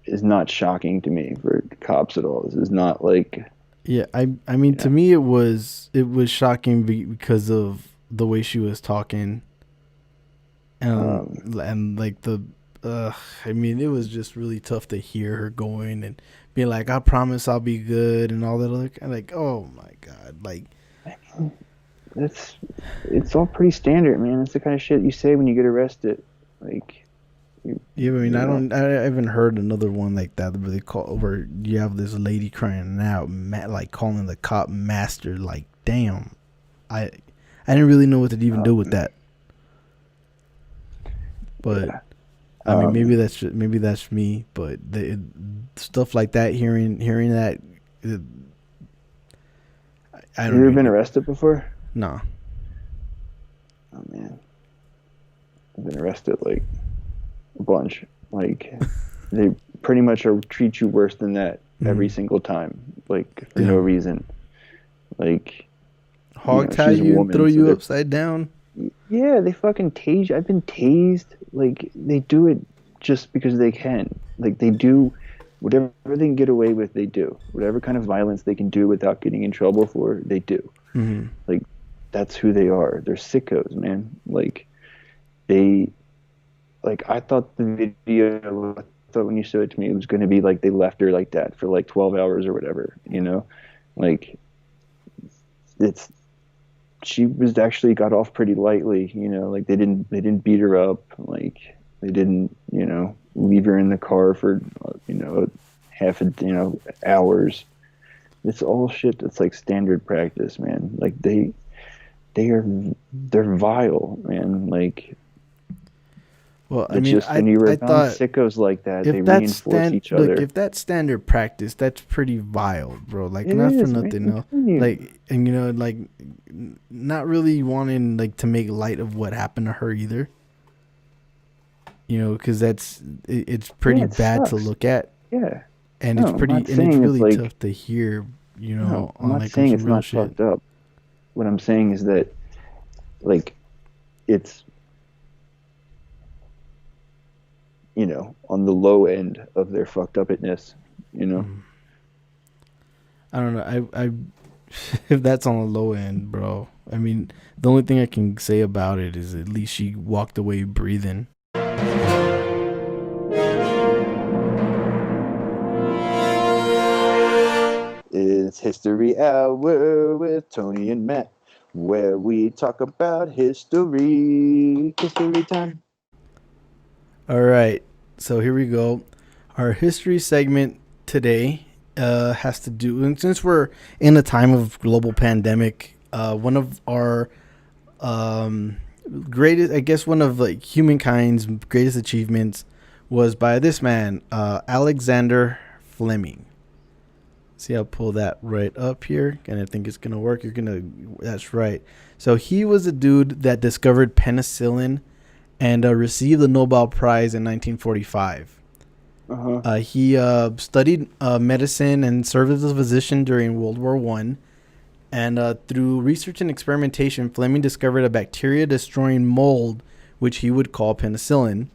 is not shocking to me for cops at all. This is not like. Yeah, I mean, to me it was shocking because of the way she was talking, and like I mean, it was just really tough to hear her going and being like, "I promise I'll be good," and all that other kind. Like, oh my God, like. It's all pretty standard, man. It's the kind of shit you say when you get arrested. Like, Yeah, I mean, I haven't heard another one like that where you have this lady crying out, like calling the cop master. Like, damn, I didn't really know what to even do with that. But I mean, maybe that's me. But stuff like that, hearing that, have you ever been arrested before? No. Oh man, I've been arrested like a bunch. Like, they pretty much treat you worse than that every single time, like, for no reason. Like, hog tie you and throw you upside down. Yeah, they fucking tase you. I've been tased. Like, they do it just because they can. Like, they do whatever they can get away with. They do whatever kind of violence they can do without getting in trouble for. They do. Mm-hmm. Like, that's who they are. They're sickos, man. Like, I thought the video, when you showed it to me, it was going to be like they left her like that for like 12 hours or whatever, you know? Like, she was actually got off pretty lightly, you know? Like, they didn't beat her up. Like, they didn't, you know, leave her in the car for, you know, hours. It's all shit that's like standard practice, man. Like, they're vile, man. Like, well, I it's mean, just when you're around sickos like that, they reinforce each other. Look, if that's standard practice, that's pretty vile, bro. Like, It not for is, nothing, man. no. Like, and you know, like, not really wanting like to make light of what happened to her either. You know, because it's pretty it bad to sucks. look at. Yeah. And No, it's I'm pretty, not and saying it's it's really like- tough to hear. You know, No, I'm on not like saying some it's real not shit. fucked up. what I'm saying is that, like, it's, you know, on the low end of their fucked upness, you know. I don't know. I if that's on the low end, bro. I mean, the only thing I can say about it is at least she walked away breathing. It's History Hour with Tony and Matt, where we talk about history. History time. All right, so here we go. Our history segment today has to do, and since we're in a time of global pandemic, one of our greatest, I guess, one of like humankind's greatest achievements was by this man, Alexander Fleming. See, I'll pull that right up here, and I think it's gonna work. That's right. So he was a dude that discovered penicillin and received the Nobel Prize in 1945. He studied medicine and served as a physician during World War I. And through research and experimentation, Fleming discovered a bacteria-destroying mold, which he would call penicillin,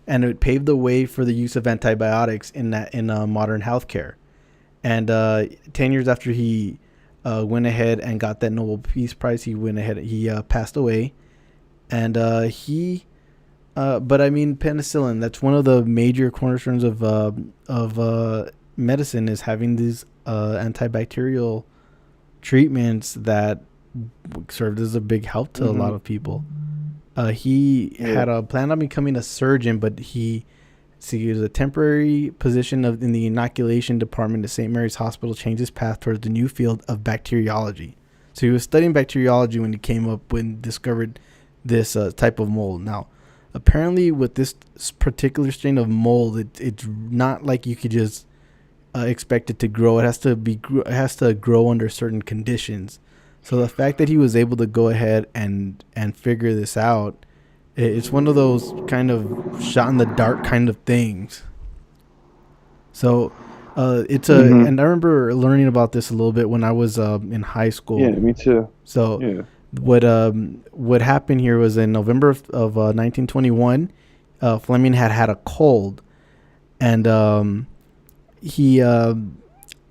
and it paved the way for the use of antibiotics in modern healthcare. And 10 years after he went ahead and got that Nobel Peace Prize, he passed away. And but I mean, penicillin, that's one of the major cornerstones of medicine, is having these antibacterial treatments that served as a big help to a lot of people. He had a plan on becoming a surgeon, but he was a temporary position in the inoculation department at St. Mary's Hospital, changed his path towards the new field of bacteriology. So he was studying bacteriology when discovered this type of mold. Now, apparently with this particular strain of mold, it's not like you could just expect it to grow. It has to grow under certain conditions. So the fact that he was able to go ahead and figure this out, it's one of those kind of shot in the dark kind of things. So it's and I remember learning about this a little bit when I was in high school. Yeah, me too. So what happened here was in November of 1921, Fleming had a cold, and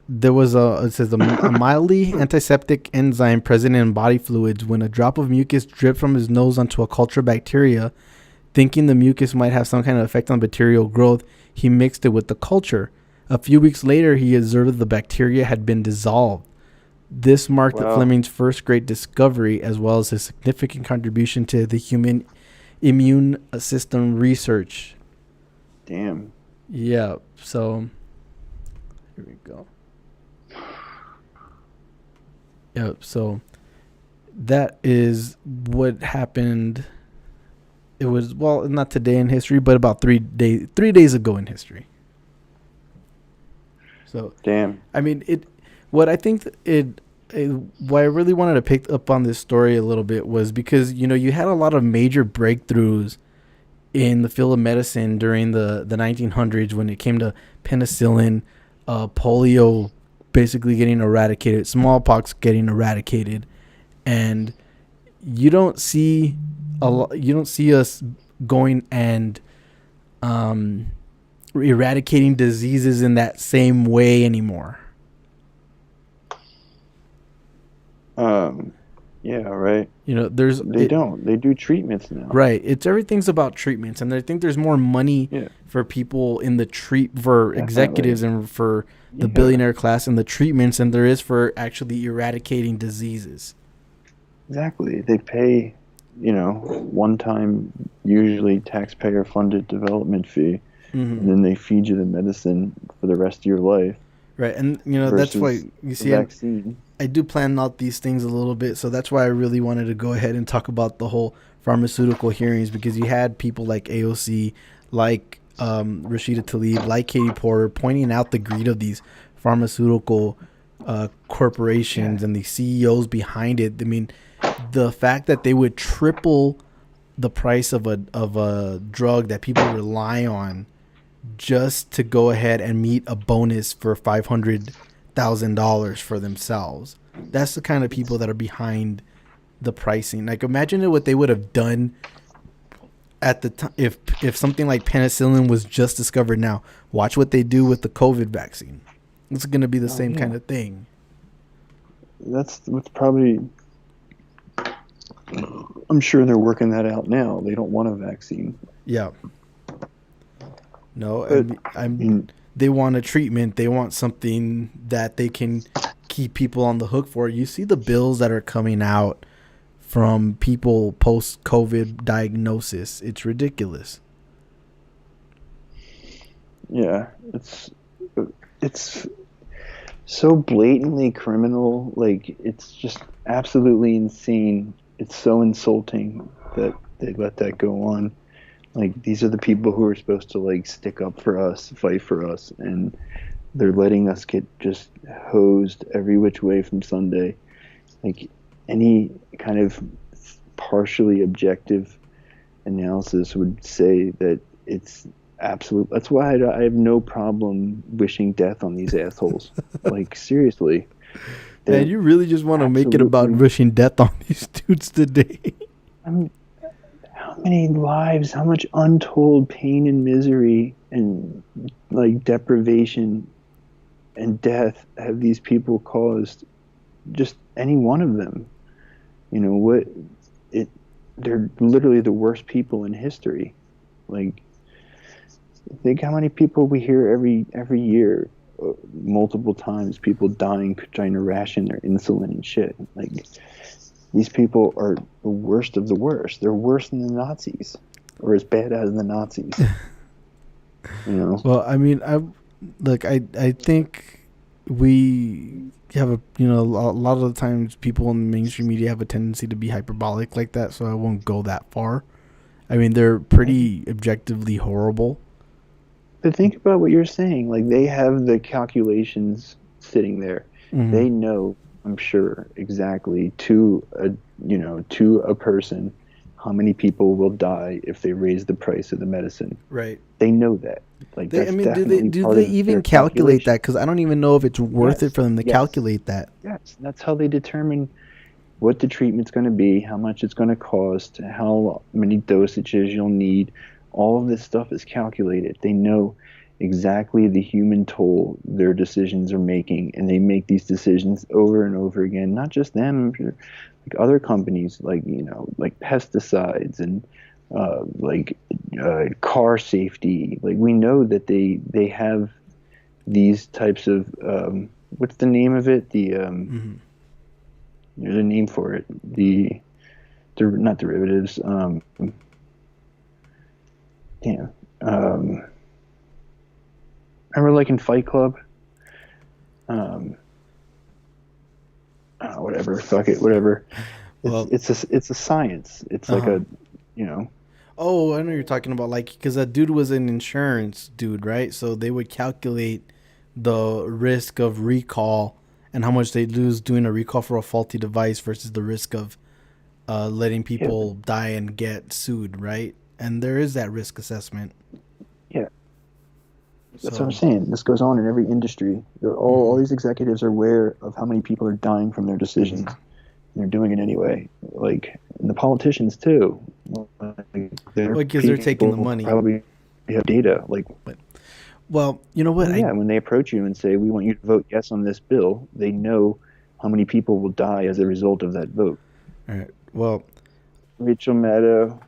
there was a mildly antiseptic enzyme present in body fluids. When a drop of mucus dripped from his nose onto a culture bacteria, thinking the mucus might have some kind of effect on bacterial growth, he mixed it with the culture. A few weeks later, he observed the bacteria had been dissolved. This marked Fleming's first great discovery, as well as his significant contribution to the human immune system research. Damn. Yeah, so here we go. Yep, so that is what happened. It was, well, not today in history, but about 3 days ago in history. So damn. I mean, what I I really wanted to pick up on this story a little bit was because, you know, you had a lot of major breakthroughs in the field of medicine during the 1900s when it came to penicillin, polio basically getting eradicated, smallpox getting eradicated, and you don't see us going and eradicating diseases in that same way anymore. Yeah, right. You know, they do treatments now. Right. Everything's about treatments, and I think there's more money for people in the for executives and for the billionaire class in the treatments than there is for actually eradicating diseases. Exactly. They pay, you know, one-time, usually taxpayer-funded development fee, and then they feed you the medicine for the rest of your life. Right, and you know that's why you see I do plan out these things a little bit, so that's why I really wanted to go ahead and talk about the whole pharmaceutical hearings, because you had people like AOC, like Rashida Tlaib, like Katie Porter, pointing out the greed of these pharmaceutical corporations and the CEOs behind it. I mean, the fact that they would triple the price of a drug that people rely on just to go ahead and meet a bonus for $500,000 for themselves. That's the kind of people that are behind the pricing. Like, imagine what they would have done at the time if something like penicillin was just discovered now. Watch what they do with the COVID vaccine. It's going to be the same kind of thing. That's what's probably. I'm sure they're working that out now. They don't want a vaccine. Yeah. No, they want a treatment. They want something that they can keep people on the hook for. You see the bills that are coming out from people post-COVID diagnosis. It's ridiculous. Yeah, it's so blatantly criminal. Like, it's just absolutely insane. It's so insulting that they let that go on. Like, these are the people who are supposed to, like, stick up for us, fight for us, and they're letting us get just hosed every which way from Sunday. Like, any kind of partially objective analysis would say that it's absolute. That's why I have no problem wishing death on these assholes. Like, seriously. Man, you really just want to make it about wishing death on these dudes today. How many lives, how much untold pain and misery and, like, deprivation and death have these people caused? Just any one of them. You know, they're literally the worst people in history. Like, think how many people we hear every year, multiple times, people dying trying to ration their insulin and shit. Like, these people are the worst of the worst. They're worse than the Nazis, or as bad as the Nazis. You know. Well, I mean, I think we have a lot of the times people in the mainstream media have a tendency to be hyperbolic like that, so I won't go that far. I mean, they're pretty objectively horrible. But think about what you're saying. Like, they have the calculations sitting there. Mm-hmm. They know, I'm sure, exactly to a person how many people will die if they raise the price of the medicine. Right. They know that. Like, do they even calculate that? Because I don't even know if it's worth it for them to calculate that. Yes, that's how they determine what the treatment's going to be, how much it's going to cost, how many dosages you'll need. All of this stuff is calculated. They know exactly the human toll their decisions are making, and they make these decisions over and over again. Not just them, like other companies, like pesticides and car safety. Like, we know that they have these types of what's the name of it? There's a name for it. Not derivatives. Remember, like in Fight Club? Whatever. Fuck it. Whatever. Well, it's a science. It's like a. Oh, I know you're talking about, like, because that dude was an insurance dude, right? So they would calculate the risk of recall and how much they'd lose doing a recall for a faulty device versus the risk of letting people die and get sued, right? And there is that risk assessment. Yeah. That's what I'm saying. This goes on in every industry. All these executives are aware of how many people are dying from their decisions. And they're doing it anyway. Like, and the politicians too. Because they're taking the money. Probably have data. Well, you know what? When they approach you and say, we want you to vote yes on this bill, they know how many people will die as a result of that vote. All right. Well, Rachel Maddow,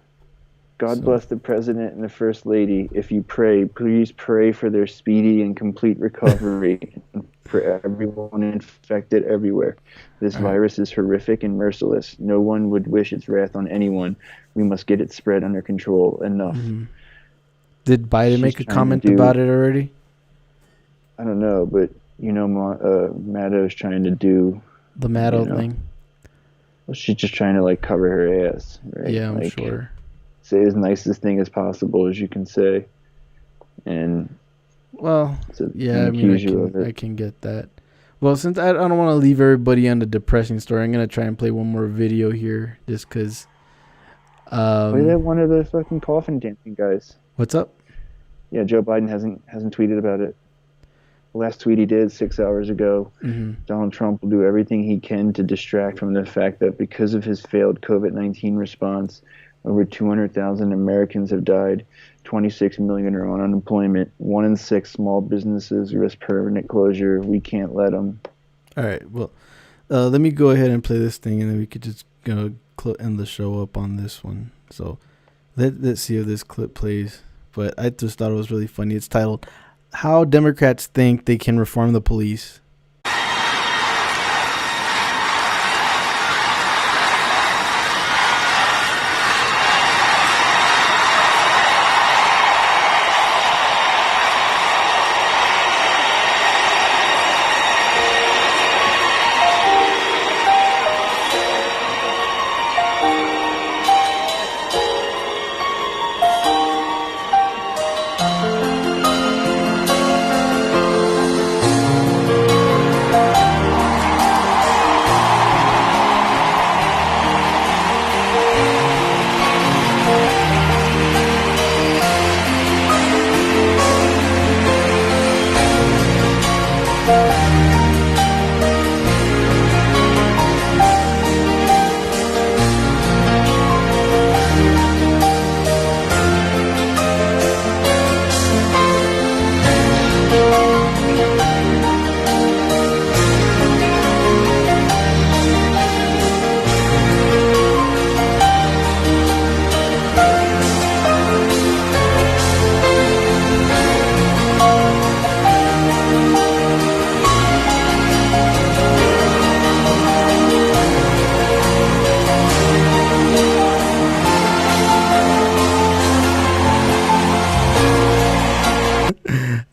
God bless the president and the first lady. If you pray, please pray for their speedy and complete recovery and for everyone infected everywhere. This virus is horrific and merciless. No one would wish its wrath on anyone. We must get it spread under control. Enough. Mm-hmm. Did Biden make a comment about it already? I don't know, but Maddow's trying to do the Maddow thing. Well, she's just trying to, like, cover her ass, right? Yeah, I'm sure. Say as nicest thing as possible as you can say, and well, yeah, I mean, I can get that. Well, since I don't want to leave everybody on the depressing story, I'm gonna try and play one more video here, just because. Play that one of the fucking coffin dancing guys. What's up? Yeah, Joe Biden hasn't tweeted about it. last tweet he did 6 hours ago, Donald Trump will do everything he can to distract from the fact that because of his failed COVID-19 response, over 200,000 Americans have died, 26 million are on unemployment, 1 in 6 small businesses risk permanent closure. We can't let them. All right, well, let me go ahead and play this thing, and then we could just end the show up on this one. So let's see if this clip plays. But I just thought it was really funny. It's titled, "How Democrats Think They Can Reform the Police."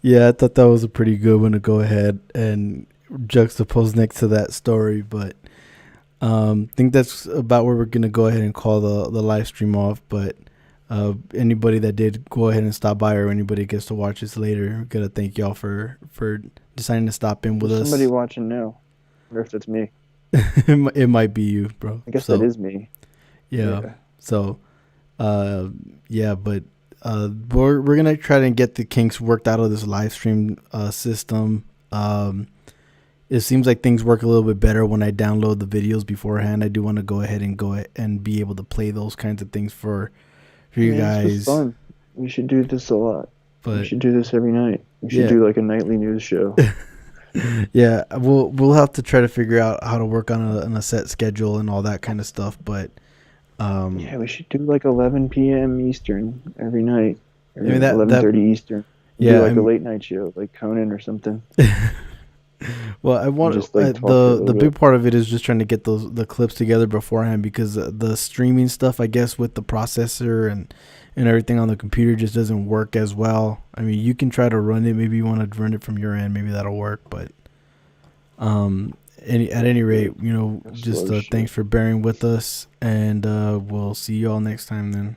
Yeah, I thought that was a pretty good one to go ahead and juxtapose next to that story. But I think that's about where we're going to go ahead and call the live stream off. But anybody that did go ahead and stop by, or anybody gets to watch this later, I'm going to thank y'all for deciding to stop in with us. Somebody watching now. I wonder if that's me. It might be you, bro. I guess that is me. Yeah. So, yeah, but we're gonna try to get the kinks worked out of this live stream system. It seems like things work a little bit better when I download the videos beforehand. I do want to go ahead and be able to play those kinds of things for you guys. It's fun. We should do this a lot. But we should do this every night. We should do like a nightly news show. Yeah, we'll have to try to figure out how to work on a set schedule and all that kind of stuff. But yeah, we should do like 11 p.m. Eastern every night. Or 11:30 Eastern. Yeah, do like a late night show, like Conan or something. Well, I want just, like, the big part of it is just trying to get the clips together beforehand, because the streaming stuff, I guess, with the processor and everything on the computer just doesn't work as well. I mean, you can try to run it. Maybe you want to run it from your end. Maybe that'll work. But at any rate, just thanks for bearing with us, and we'll see you all next time then.